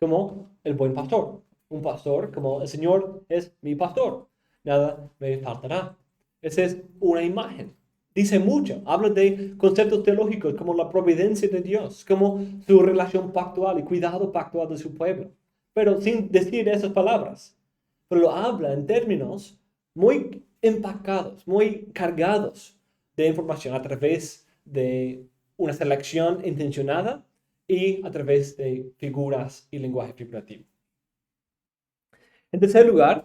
Como el buen pastor. Un pastor, como el Señor es mi pastor. Nada me faltará. Esa es una imagen. Dice mucho. Habla de conceptos teológicos como la providencia de Dios, como su relación pactual y cuidado pactual de su pueblo. Pero sin decir esas palabras. Pero lo habla en términos muy empacados, muy cargados de información a través de una selección intencionada y a través de figuras y lenguaje figurativo. En tercer lugar,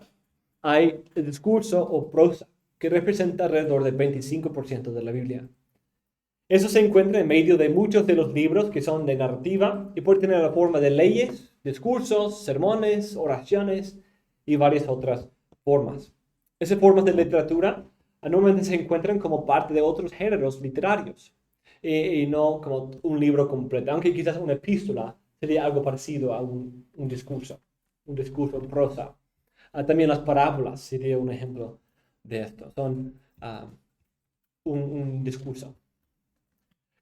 hay el discurso o prosa, que representa alrededor del 25% de la Biblia. Eso se encuentra en medio de muchos de los libros que son de narrativa y puede tener la forma de leyes, discursos, sermones, oraciones y varias otras formas. Esas formas de literatura normalmente se encuentran como parte de otros géneros literarios y no como un libro completo, aunque quizás una epístola sería algo parecido a un discurso en prosa. También las parábolas sería un ejemplo de esto, son un discurso.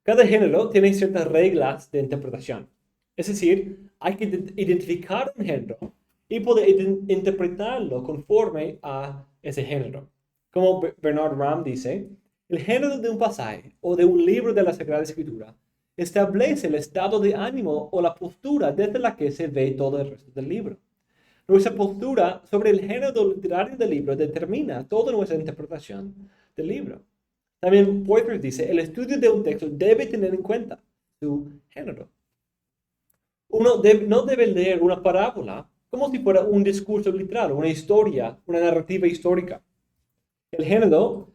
Cada género tiene ciertas reglas de interpretación. Es decir, hay que identificar un género y poder interpretarlo conforme a ese género. Como Bernard Ramm dice, el género de un pasaje o de un libro de la Sagrada Escritura establece el estado de ánimo o la postura desde la que se ve todo el resto del libro. Nuestra postura sobre el género literario del libro determina toda nuestra interpretación del libro. También Poitras dice, el estudio de un texto debe tener en cuenta su género. Uno no debe leer una parábola como si fuera un discurso literario, una historia, una narrativa histórica. El género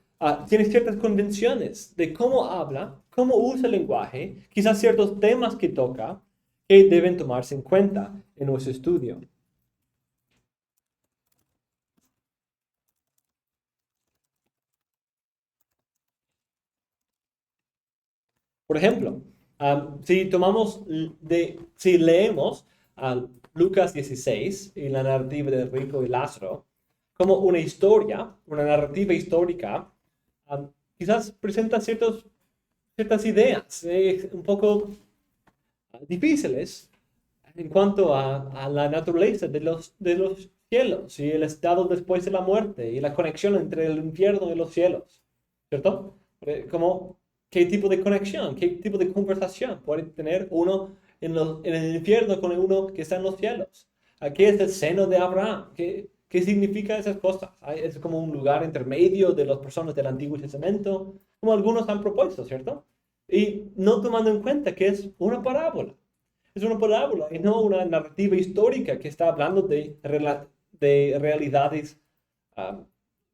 tiene ciertas convenciones de cómo habla, cómo usa el lenguaje, quizás ciertos temas que toca, que deben tomarse en cuenta en nuestro estudio. Por ejemplo, si leemos a Lucas 16 y la narrativa de Rico y Lázaro como una historia, una narrativa histórica, quizás presenta ciertas ideas un poco difíciles en cuanto a la naturaleza de los cielos y el estado después de la muerte y la conexión entre el infierno y los cielos, ¿cierto? Como, ¿qué tipo de conexión, qué tipo de conversación puede tener uno en el infierno con uno que está en los cielos? ¿Qué es el seno de Abraham? ¿Qué significa esas cosas? Es como un lugar intermedio de las personas del Antiguo Testamento, como algunos han propuesto, ¿cierto? Y no tomando en cuenta que es una parábola. Es una parábola y no una narrativa histórica que está hablando de realidades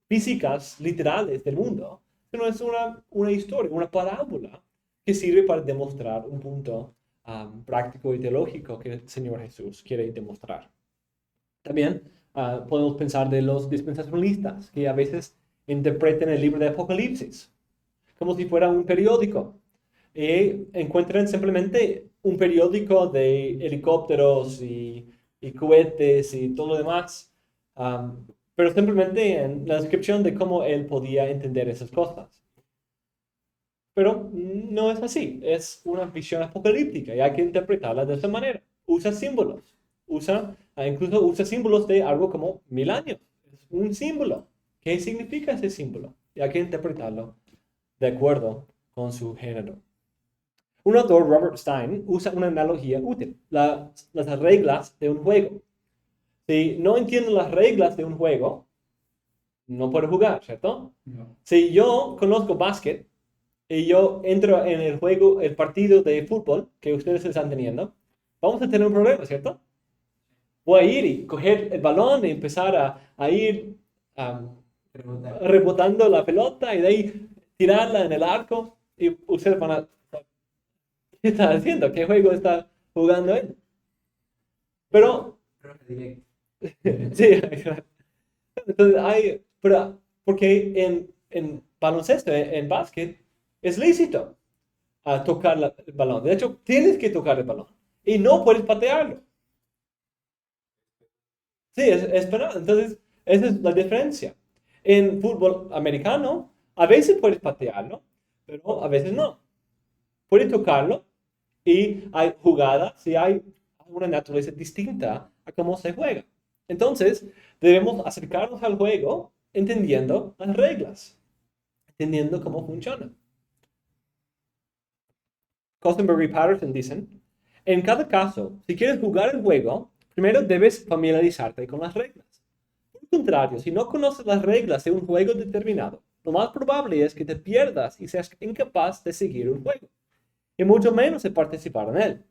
físicas, literales del mundo. Sino es una historia, una parábola que sirve para demostrar un punto práctico y teológico que el Señor Jesús quiere demostrar. También podemos pensar de los dispensacionalistas que a veces interpretan el libro de Apocalipsis como si fuera un periódico. Y encuentran simplemente un periódico de helicópteros y cohetes y todo lo demás, pero simplemente en la descripción de cómo él podía entender esas cosas. Pero no es así, es una visión apocalíptica y hay que interpretarla de esta manera. Usa símbolos, incluso usa símbolos de algo como 1000 años. Es un símbolo. ¿Qué significa ese símbolo? Y hay que interpretarlo de acuerdo con su género. Un autor, Robert Stein, usa una analogía útil, las reglas de un juego. Si no entiendo las reglas de un juego, no puedo jugar, ¿cierto? No. Si yo conozco básquet y yo entro en el juego, el partido de fútbol que ustedes están teniendo, vamos a tener un problema, ¿cierto? Voy a ir y coger el balón y empezar a ir Rebotar. rebotando la pelota y de ahí tirarla en el arco y ustedes van a... ¿Qué está haciendo? ¿Qué juego está jugando él? Pero, Roja directa. sí, entonces porque en baloncesto, en básquet, es lícito tocar el balón. De hecho, tienes que tocar el balón y no puedes patearlo. Sí, es penal. Entonces, esa es la diferencia. En fútbol americano, a veces puedes patearlo, pero a veces no. Puedes tocarlo y hay jugadas y hay una naturaleza distinta a cómo se juega. Entonces, debemos acercarnos al juego entendiendo las reglas, entendiendo cómo funciona. Cosenberry y Patterson dicen, en cada caso, si quieres jugar el juego, primero debes familiarizarte con las reglas. Por el contrario, si no conoces las reglas de un juego determinado, lo más probable es que te pierdas y seas incapaz de seguir un juego, y mucho menos de participar en él.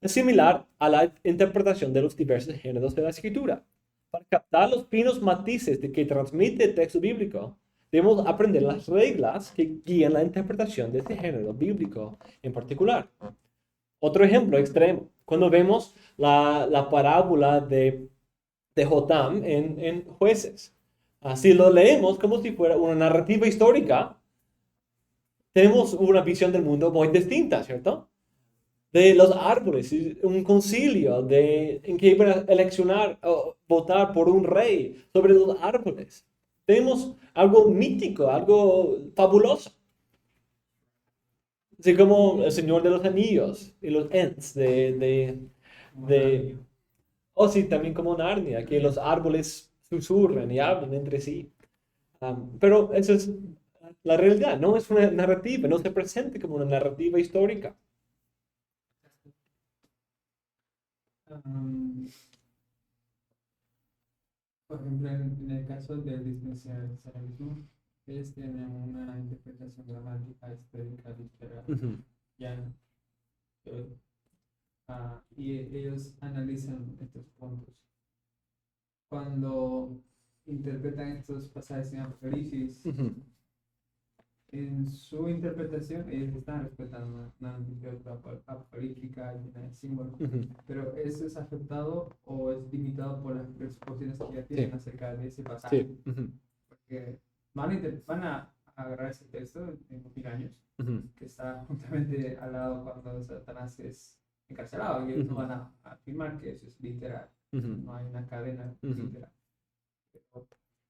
Es similar a la interpretación de los diversos géneros de la escritura. Para captar los finos matices de que transmite el texto bíblico, debemos aprender las reglas que guían la interpretación de este género bíblico en particular. Otro ejemplo extremo, cuando vemos la parábola de Jotam en Jueces. Así lo leemos como si fuera una narrativa histórica, tenemos una visión del mundo muy distinta, ¿cierto? De los árboles, un concilio en que iban a eleccionar o votar por un rey sobre los árboles. Tenemos algo mítico, algo fabuloso. Así como el Señor de los Anillos y los Ents oh sí, también como Narnia, que los árboles susurran y hablan entre sí. Pero eso es la realidad, no es una narrativa, no se presenta como una narrativa histórica. Am, por ejemplo, en el caso del dispensacionalismo, ellos tienen una interpretación gramática, histórica, literaria, Ujú, ya, y ellos analizan estos puntos. Cuando interpretan estos pasajes en Apocalipsis, ujú, en su interpretación, ellos están respetando una literatura apocalíptica llena de símbolos, ujú. pero eso es afectado o es limitado por las presuposiciones que ya tienen acerca de ese pasaje. Sí, ujú, Porque van a agarrar ese texto en 1000 años, ujú, que está justamente al lado cuando Satanás es encarcelado, y ellos no Ujú. van a afirmar que eso es literal, ujú, no hay una cadena Ujú. literal. Pero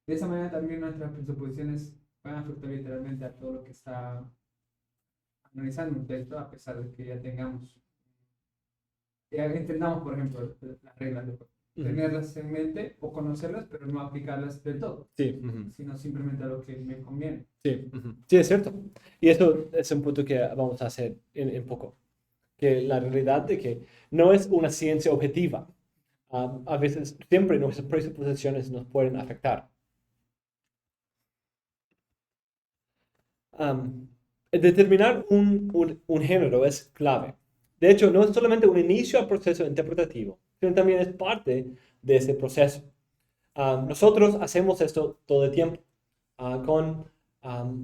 de esa manera también nuestras presuposiciones van a afectar literalmente a todo lo que está analizando un texto, a pesar de que ya entendamos, por ejemplo, las reglas de juego. ujú. Tenerlas en mente o conocerlas, pero no aplicarlas del todo, Sí, ujú, sino simplemente a lo que me conviene. sí, ujú. Sí, es cierto. Y eso es un punto que vamos a hacer en poco. Que la realidad de que no es una ciencia objetiva. A veces, siempre nuestras presuposiciones nos pueden afectar. Determinar un género es clave. De hecho, no es solamente un inicio al proceso interpretativo, sino también es parte de ese proceso. Nosotros hacemos esto todo el tiempo con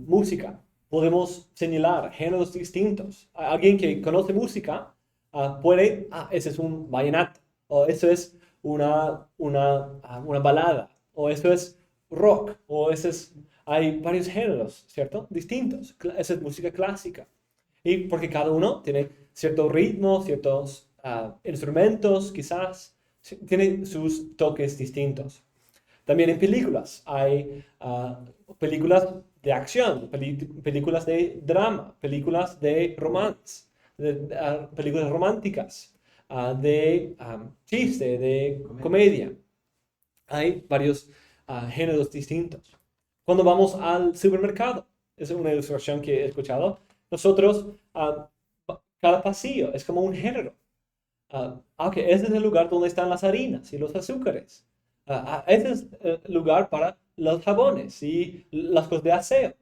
música. Podemos señalar géneros distintos. Alguien que conoce música puede, ese es un vallenato, o eso es una balada, o eso es rock, o eso es, hay varios géneros, ¿cierto? Distintos. Esa es música clásica. Y porque cada uno tiene cierto ritmo, ciertos instrumentos, quizás, tiene sus toques distintos. También en películas. Hay películas de acción, películas de drama, películas de romance, películas románticas, de chiste, de comedia. Hay varios géneros distintos. Cuando vamos al supermercado, es una ilustración que he escuchado, nosotros, cada pasillo es como un género. Ese es el lugar donde están las harinas y los azúcares. Ese es el lugar para los jabones y las cosas de aseo.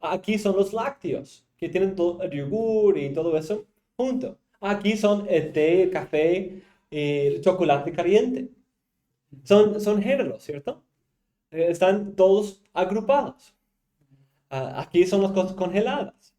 Aquí son los lácteos, que tienen todo el yogur y todo eso junto. Aquí son el té, el café, el chocolate caliente. Son géneros, ¿cierto? Están todos agrupados. Aquí son las cosas congeladas.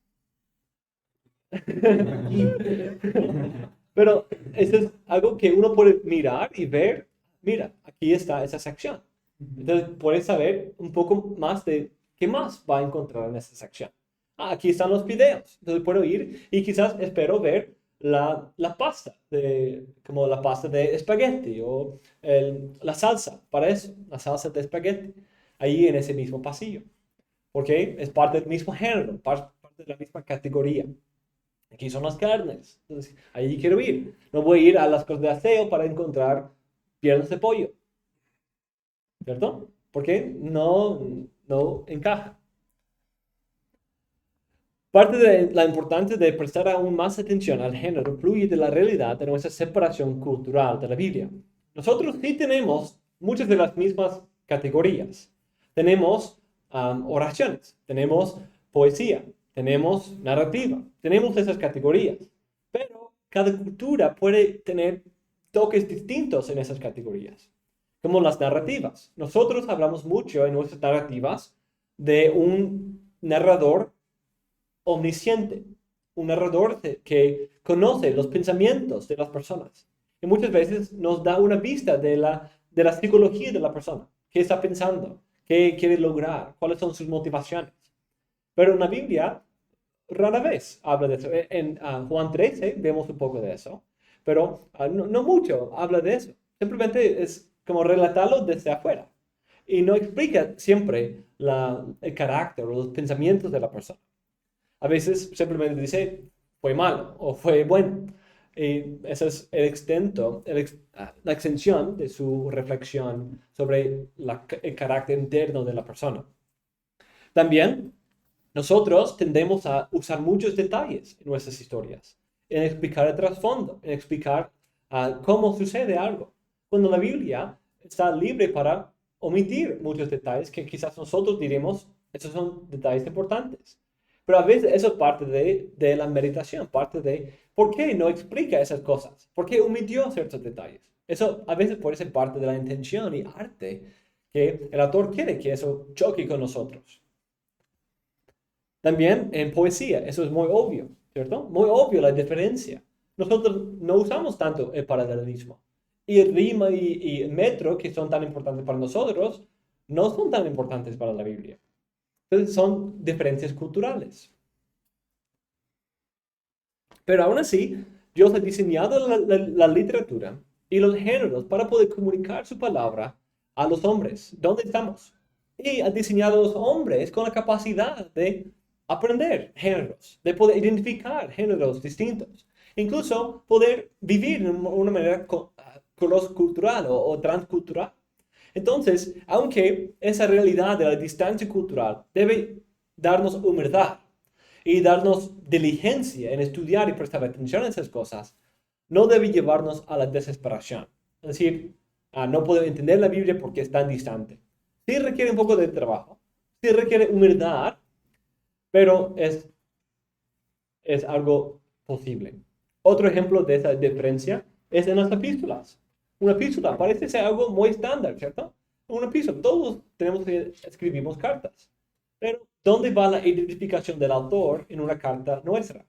Pero eso es algo que uno puede mirar y ver. Mira, aquí está esa sección. Entonces puedes saber un poco más de qué más va a encontrar en esa sección. Aquí están los videos. Entonces puedo ir y quizás espero ver la pasta, como la pasta de espagueti o la salsa para eso, la salsa de espagueti, ahí en ese mismo pasillo. Porque es parte del mismo género, parte de la misma categoría. Aquí son las carnes. Entonces, ahí quiero ir. No voy a ir a las cosas de aseo para encontrar piernas de pollo. ¿Cierto? Porque no encaja. Parte de la importancia de prestar aún más atención al género fluye de la realidad de nuestra separación cultural de la Biblia. Nosotros sí tenemos muchas de las mismas categorías. Tenemos oraciones, tenemos poesía, tenemos narrativa, tenemos esas categorías. Pero cada cultura puede tener toques distintos en esas categorías, como las narrativas. Nosotros hablamos mucho en nuestras narrativas de un narrador omnisciente, un narrador que conoce los pensamientos de las personas. Y muchas veces nos da una vista de la psicología de la persona. ¿Qué está pensando? ¿Qué quiere lograr? ¿Cuáles son sus motivaciones? Pero en la Biblia, rara vez habla de eso. En Juan 13 vemos un poco de eso, pero no mucho habla de eso. Simplemente es como relatarlo desde afuera. Y no explica siempre el carácter o los pensamientos de la persona. A veces simplemente dice, fue malo o fue bueno. Y ese es el extento, la extensión de su reflexión sobre el carácter interno de la persona. También nosotros tendemos a usar muchos detalles en nuestras historias, en explicar el trasfondo, en explicar cómo sucede algo. Cuando la Biblia está libre para omitir muchos detalles que quizás nosotros diremos, esos son detalles importantes. Pero a veces eso es parte de la meditación, parte de por qué no explica esas cosas, por qué omitió ciertos detalles. Eso a veces puede ser parte de la intención y arte que el autor quiere que eso choque con nosotros. También en poesía, eso es muy obvio, ¿cierto? Muy obvio la diferencia. Nosotros no usamos tanto el paralelismo. Y el rima y el metro, que son tan importantes para nosotros, no son tan importantes para la Biblia. Entonces son diferencias culturales. Pero aún así, Dios ha diseñado la literatura y los géneros para poder comunicar su palabra a los hombres. ¿Dónde estamos? Y ha diseñado a los hombres con la capacidad de aprender géneros, de poder identificar géneros distintos. Incluso poder vivir de una manera cross-cultural o transcultural. Entonces, aunque esa realidad de la distancia cultural debe darnos humildad y darnos diligencia en estudiar y prestar atención a esas cosas, no debe llevarnos a la desesperación. Es decir, no puedo entender la Biblia porque es tan distante. Sí requiere un poco de trabajo, sí requiere humildad, pero es algo posible. Otro ejemplo de esa diferencia es en las epístolas. Una epístola parece ser algo muy estándar, ¿cierto? Una epístola, todos escribimos cartas. Pero, ¿dónde va la identificación del autor en una carta nuestra?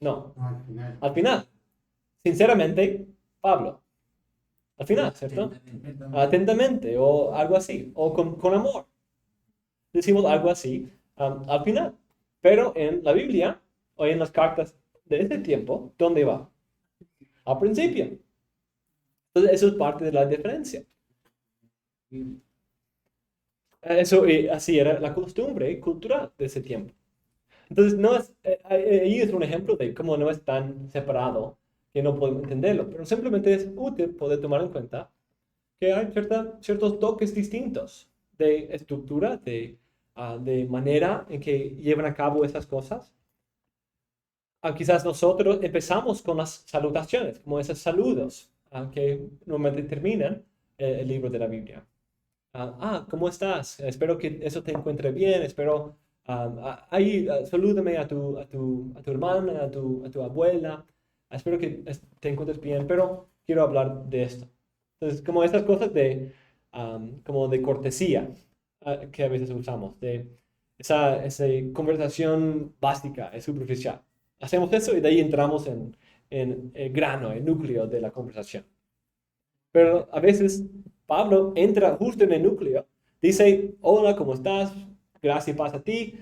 No, Al final. al final. Sinceramente, Pablo. Al final, ¿cierto? Atentamente, o algo así, o con amor. Decimos algo así al final. Pero en la Biblia, o en las cartas de este tiempo, ¿dónde va? Al principio. Entonces, eso es parte de la diferencia. Eso, así era la costumbre cultural de ese tiempo. Entonces, no es, ahí es un ejemplo de cómo no es tan separado que no podemos entenderlo, pero simplemente es útil poder tomar en cuenta que hay ciertos toques distintos de estructura, de manera en que llevan a cabo esas cosas. Quizás nosotros empezamos con las salutaciones, como esos saludos que normalmente terminan el libro de la Biblia. ¿Cómo estás? Espero que eso te encuentre bien. Espero, salúdame a tu hermana, a tu abuela. Espero que te encuentres bien, pero quiero hablar de esto. Entonces, como estas cosas como de cortesía que a veces usamos, de esa conversación básica, es superficial. Hacemos eso y de ahí entramos en el grano, el núcleo de la conversación. Pero a veces Pablo entra justo en el núcleo, dice, hola, ¿cómo estás? Gracias y paz a ti,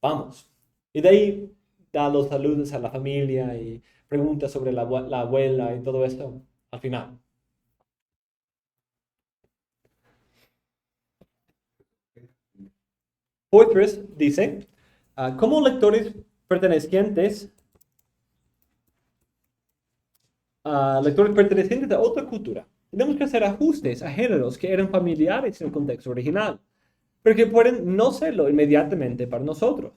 vamos. Y de ahí da los saludos a la familia y pregunta sobre la abuela y todo esto al final. Poitras dice, como lectores pertenecientes a otra cultura, tenemos que hacer ajustes a géneros que eran familiares en el contexto original, pero que pueden no serlo inmediatamente para nosotros.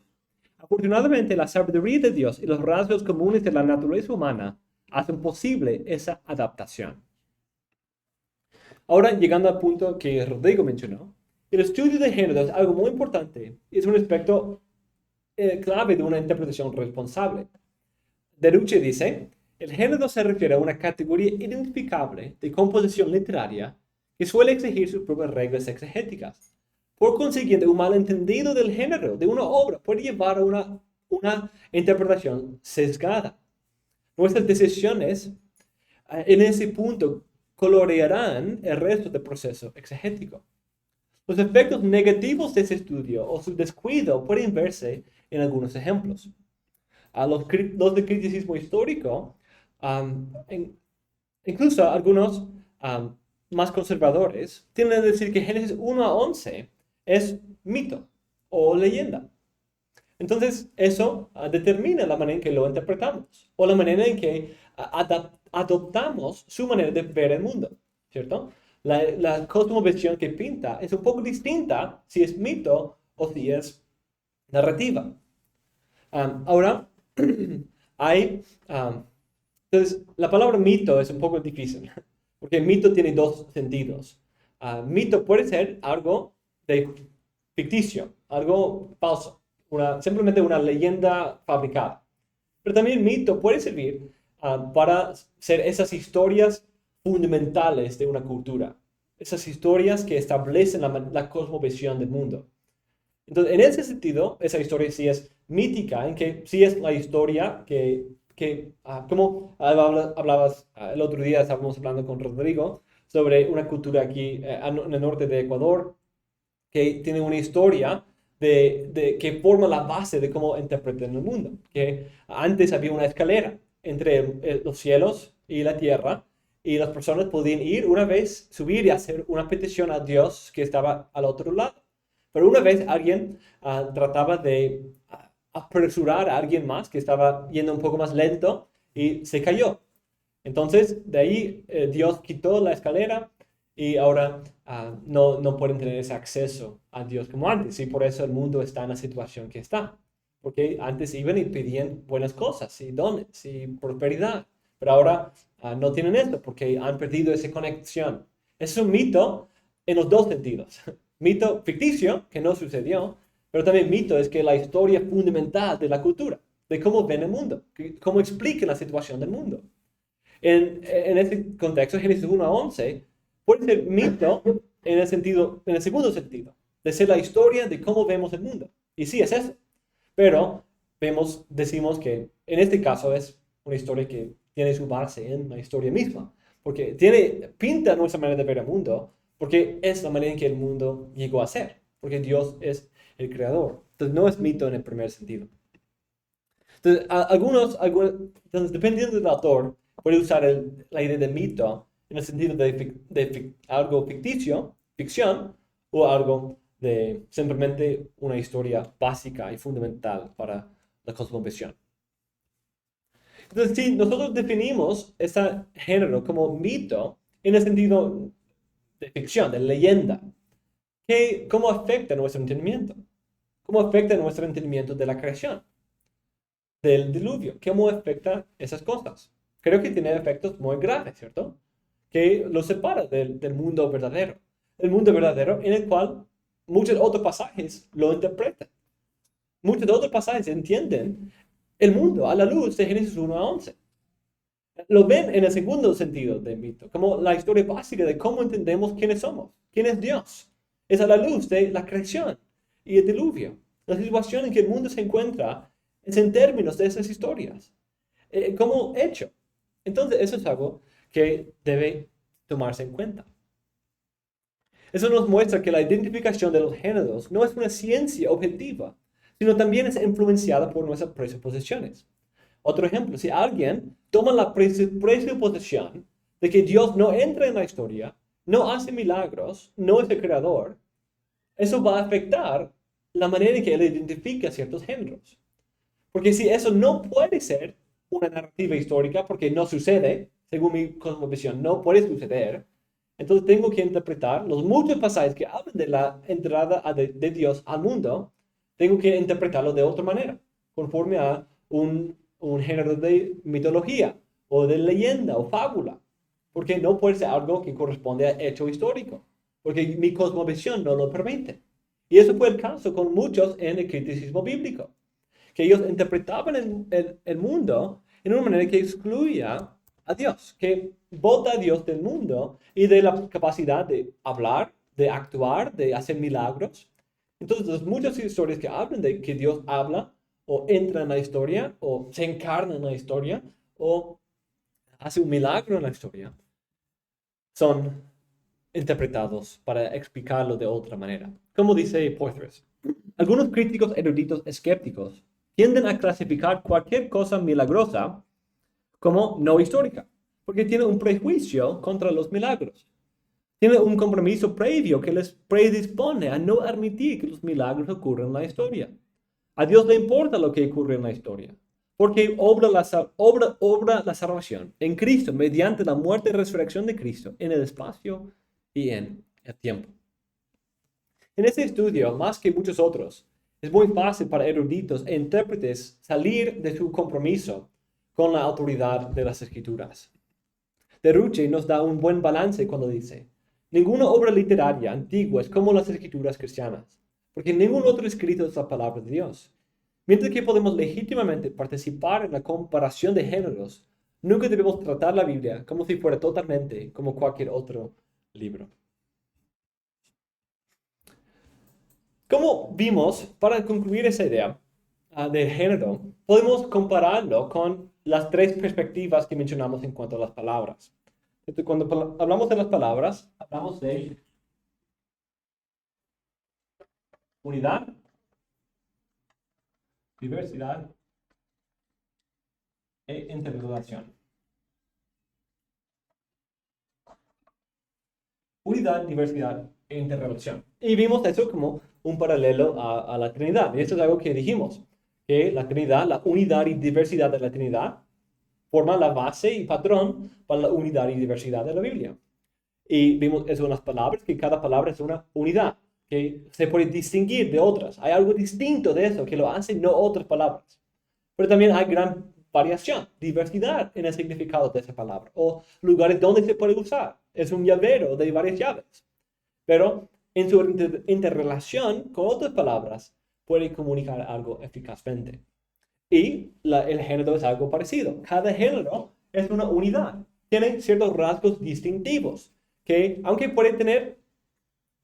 Afortunadamente, la sabiduría de Dios y los rasgos comunes de la naturaleza humana hacen posible esa adaptación. Ahora, llegando al punto que Rodrigo mencionó, el estudio de género es algo muy importante y es un aspecto clave de una interpretación responsable. Derucci dice, el género se refiere a una categoría identificable de composición literaria que suele exigir sus propias reglas exegéticas. Por consiguiente, un malentendido del género de una obra puede llevar a una interpretación sesgada. Nuestras decisiones en ese punto colorearán el resto del proceso exegético. Los efectos negativos de ese estudio o su descuido pueden verse en algunos ejemplos. Los de criticismo histórico, incluso algunos más conservadores, tienden a decir que Génesis 1 a 11 es mito o leyenda. Entonces, eso determina la manera en que lo interpretamos o la manera en que adoptamos su manera de ver el mundo, ¿cierto? La cosmovisión que pinta es un poco distinta si es mito o si es narrativa. Ahora, entonces, la palabra mito es un poco difícil, porque mito tiene dos sentidos. Mito puede ser algo ficticio, algo falso, simplemente una leyenda fabricada. Pero también mito puede servir para ser esas historias fundamentales de una cultura, esas historias que establecen la cosmovisión del mundo. Entonces, en ese sentido, esa historia sí es mítica, en que sí es la historia como hablabas el otro día, estábamos hablando con Rodrigo sobre una cultura aquí en el norte de Ecuador, que tiene una historia que forma la base de cómo interpretan el mundo. Que antes había una escalera entre los cielos y la tierra, y las personas podían ir una vez, subir y hacer una petición a Dios que estaba al otro lado. Pero una vez alguien trataba de apresurar a alguien más que estaba yendo un poco más lento y se cayó. Entonces, de ahí Dios quitó la escalera y ahora no pueden tener ese acceso a Dios como antes. Y por eso el mundo está en la situación que está. Porque antes iban y pedían buenas cosas y dones y prosperidad. Pero ahora no tienen esto porque han perdido esa conexión. Es un mito en los dos sentidos. Mito ficticio, que no sucedió, pero también mito es que la historia fundamental de la cultura, de cómo ven el mundo, cómo explican la situación del mundo. En este contexto, Génesis 1 a 11 puede ser mito en el segundo sentido, de ser la historia de cómo vemos el mundo. Y sí, es eso. Pero decimos que en este caso es una historia que tiene su base en la historia misma, porque pinta nuestra manera de ver el mundo, porque es la manera en que el mundo llegó a ser, porque Dios es el creador. Entonces no es mito en el primer sentido. Entonces, entonces dependiendo del autor, puede usar la idea de mito en el sentido de, algo ficticio, ficción, o algo de simplemente una historia básica y fundamental para la cosmovisión. Entonces, si nosotros definimos ese género como mito en el sentido de ficción, de leyenda, ¿cómo afecta nuestro entendimiento? ¿Cómo afecta nuestro entendimiento de la creación, del diluvio? ¿Cómo afecta esas cosas? Creo que tiene efectos muy graves, ¿cierto? Que lo separa del mundo verdadero. El mundo verdadero en el cual muchos otros pasajes lo interpretan. Muchos otros pasajes entienden el mundo a la luz de Génesis 1 a 11. Lo ven en el segundo sentido del mito, como la historia básica de cómo entendemos quiénes somos, quién es Dios. Es a la luz de la creación y el diluvio. La situación en que el mundo se encuentra es en términos de esas historias, como hecho. Entonces, eso es algo que debe tomarse en cuenta. Eso nos muestra que la identificación de los géneros no es una ciencia objetiva, sino también es influenciada por nuestras presuposiciones. Otro ejemplo, si alguien toma la presuposición de que Dios no entra en la historia, no hace milagros, no es el creador, eso va a afectar la manera en que él identifica ciertos géneros. Porque si eso no puede ser una narrativa histórica, porque no sucede, según mi cosmovisión, no puede suceder, entonces tengo que interpretar los muchos pasajes que hablan de la entrada de Dios al mundo, tengo que interpretarlo de otra manera, conforme a un género de mitología, o de leyenda, o fábula, porque no puede ser algo que corresponde a hecho histórico, porque mi cosmovisión no lo permite. Y eso fue el caso con muchos en el criticismo bíblico, que ellos interpretaban el mundo en una manera que excluía a Dios, que bota a Dios del mundo y de la capacidad de hablar, de actuar, de hacer milagros. Entonces, muchas historias que hablan de que Dios habla, o entra en la historia, o se encarna en la historia, o hace un milagro en la historia, son interpretados para explicarlo de otra manera. Como dice Poitras, algunos críticos eruditos escépticos tienden a clasificar cualquier cosa milagrosa como no histórica, porque tiene un prejuicio contra los milagros. Tiene un compromiso previo que les predispone a no admitir que los milagros ocurren en la historia. A Dios le importa lo que ocurre en la historia, porque obra la salvación en Cristo mediante la muerte y resurrección de Cristo en el espacio y en el tiempo. En este estudio, más que muchos otros, es muy fácil para eruditos e intérpretes salir de su compromiso con la autoridad de las Escrituras. Derruche nos da un buen balance cuando dice: ninguna obra literaria antigua es como las Escrituras cristianas, porque ningún otro escrito es la palabra de Dios. Mientras que podemos legítimamente participar en la comparación de géneros, nunca debemos tratar la Biblia como si fuera totalmente como cualquier otro libro. Como vimos, para concluir esa idea del género, podemos compararlo con las tres perspectivas que mencionamos en cuanto a las palabras. Entonces, cuando hablamos de las palabras, hablamos de unidad, diversidad e interrelación. Unidad, diversidad e interrelación. Y vimos eso como un paralelo a la Trinidad. Y esto es algo que dijimos, que la Trinidad, la unidad y diversidad de la Trinidad, forma la base y patrón para la unidad y diversidad de la Biblia. Y vimos eso en las palabras, que cada palabra es una unidad, que se puede distinguir de otras. Hay algo distinto de eso que lo hacen no otras palabras. Pero también hay gran variación, diversidad en el significado de esa palabra, o lugares donde se puede usar. Es un llavero de varias llaves. Pero en su interrelación con otras palabras, puede comunicar algo eficazmente. Y el género es algo parecido. Cada género es una unidad. Tiene ciertos rasgos distintivos que, aunque puede tener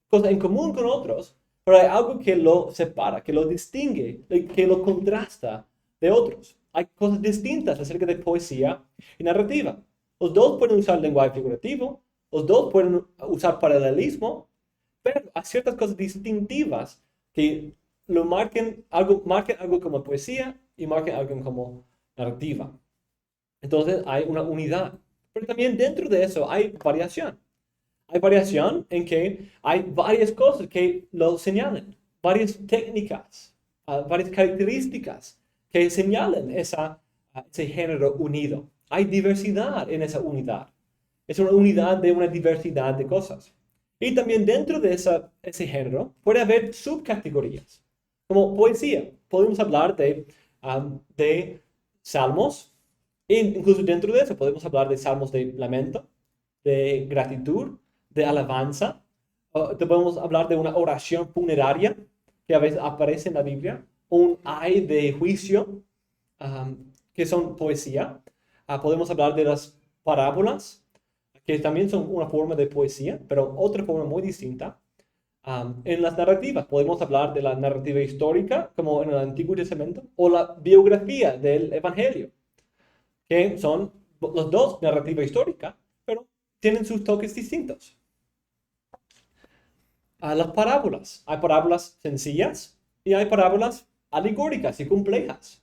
cosas en común con otros, pero hay algo que lo separa, que lo distingue, que lo contrasta de otros. Hay cosas distintas acerca de poesía y narrativa. Los dos pueden usar lenguaje figurativo, los dos pueden usar paralelismo, pero hay ciertas cosas distintivas que lo marquen algo como poesía y marquen algo como narrativa. Entonces hay una unidad Pero también dentro de eso hay variación. Hay variación en que hay varias cosas que lo señalan, varias técnicas, varias características que señalan ese género unido. Hay diversidad en esa unidad. Es una unidad de una diversidad de cosas. Y también dentro de ese género puede haber subcategorías, como poesía. Podemos hablar de salmos, e incluso dentro de eso podemos hablar de salmos de lamento, de gratitud, de alabanza. Podemos hablar de una oración funeraria que a veces aparece en la Biblia, un ay de juicio, que son poesía. Podemos hablar de las parábolas, que también son una forma de poesía, pero otra forma muy distinta. En las narrativas, podemos hablar de la narrativa histórica, como en el Antiguo Testamento, o la biografía del Evangelio, que son los dos narrativa histórica, pero tienen sus toques distintos. Las parábolas. Hay parábolas sencillas y hay parábolas alegóricas y complejas.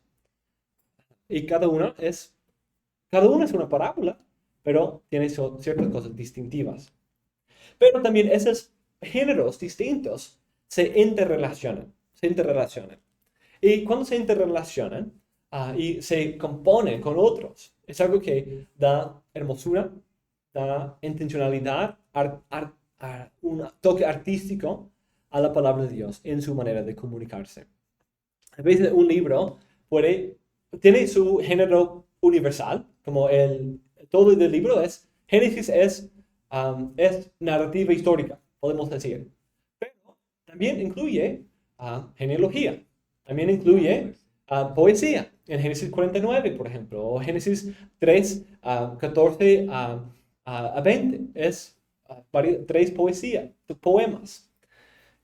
Y cada una es una parábola, pero tiene ciertas cosas distintivas. Pero también esos géneros distintos se interrelacionan. Y cuando se interrelacionan y se componen con otros, es algo que da hermosura, da intencionalidad, un toque artístico a la palabra de Dios en su manera de comunicarse. A veces un libro tiene su género universal, como todo el libro Génesis es narrativa histórica, podemos decir. Pero también incluye genealogía, también incluye poesía, en Génesis 49, por ejemplo, o Génesis 3, 14 a 20, es 3 poemas.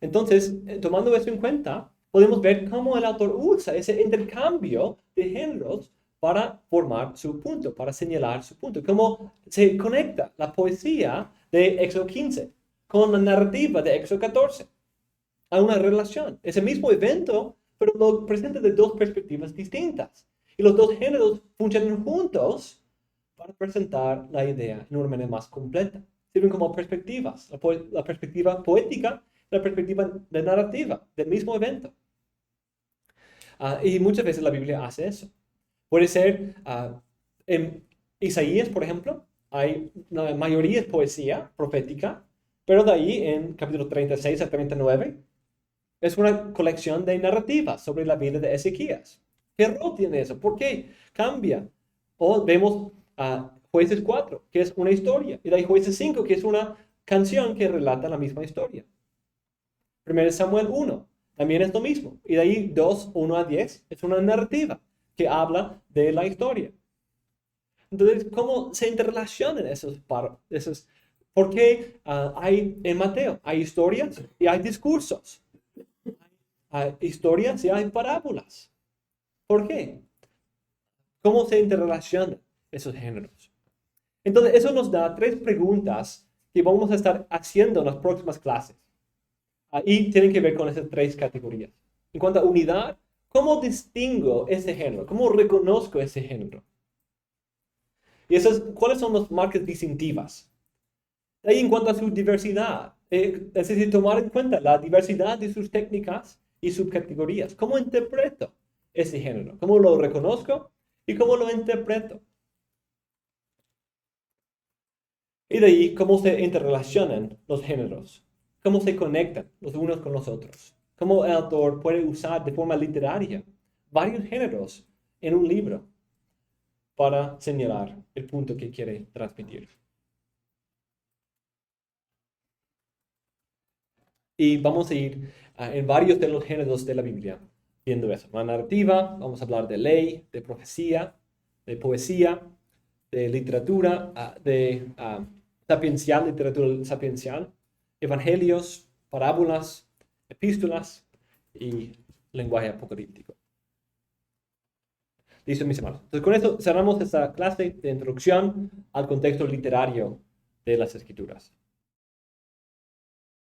Entonces, tomando eso en cuenta, podemos ver cómo el autor usa ese intercambio de géneros para formar su punto, para señalar su punto. Cómo se conecta la poesía de Éxodo 15 con la narrativa de Éxodo 14. Hay una relación. Es el mismo evento, pero lo presenta de dos perspectivas distintas. Y los dos géneros funcionan juntos para presentar la idea en una manera más completa. Sirven como perspectivas. La perspectiva poética, la perspectiva de narrativa del mismo evento. Y muchas veces la Biblia hace eso. Puede ser en Isaías, por ejemplo, la mayoría es poesía profética, pero de ahí en capítulo 36 a 39 es una colección de narrativas sobre la vida de Ezequías. ¿Qué rol tiene eso? ¿Por qué cambia? O vemos Jueces 4, que es una historia, y de ahí Jueces 5, que es una canción que relata la misma historia. 1 Samuel 1, también es lo mismo. Y de ahí 2, 1 a 10, es una narrativa que habla de la historia. Entonces, ¿cómo se interrelacionan esos? ¿Por qué hay en Mateo? Hay historias y hay discursos. Hay historias y hay parábolas. ¿Por qué? ¿Cómo se interrelacionan esos géneros? Entonces, eso nos da 3 preguntas que vamos a estar haciendo en las próximas clases. Y tienen que ver con esas 3 categorías. En cuanto a unidad, ¿cómo distingo ese género? ¿Cómo reconozco ese género? Y ¿cuáles son las marcas distintivas? Ahí en cuanto a su diversidad, es decir, tomar en cuenta la diversidad de sus técnicas y subcategorías. ¿Cómo interpreto ese género? ¿Cómo lo reconozco y cómo lo interpreto? Y de ahí, ¿cómo se interrelacionan los géneros? ¿Cómo se conectan los unos con los otros? ¿Cómo el autor puede usar de forma literaria varios géneros en un libro para señalar el punto que quiere transmitir? Y vamos a ir en varios de los géneros de la Biblia viendo eso. La narrativa, vamos a hablar de ley, de profecía, de poesía, de literatura, de sapiencial, literatura sapiencial, evangelios, parábolas, epístolas y lenguaje apocalíptico. Listo, mis hermanos. Entonces, con esto cerramos esta clase de introducción al contexto literario de las Escrituras.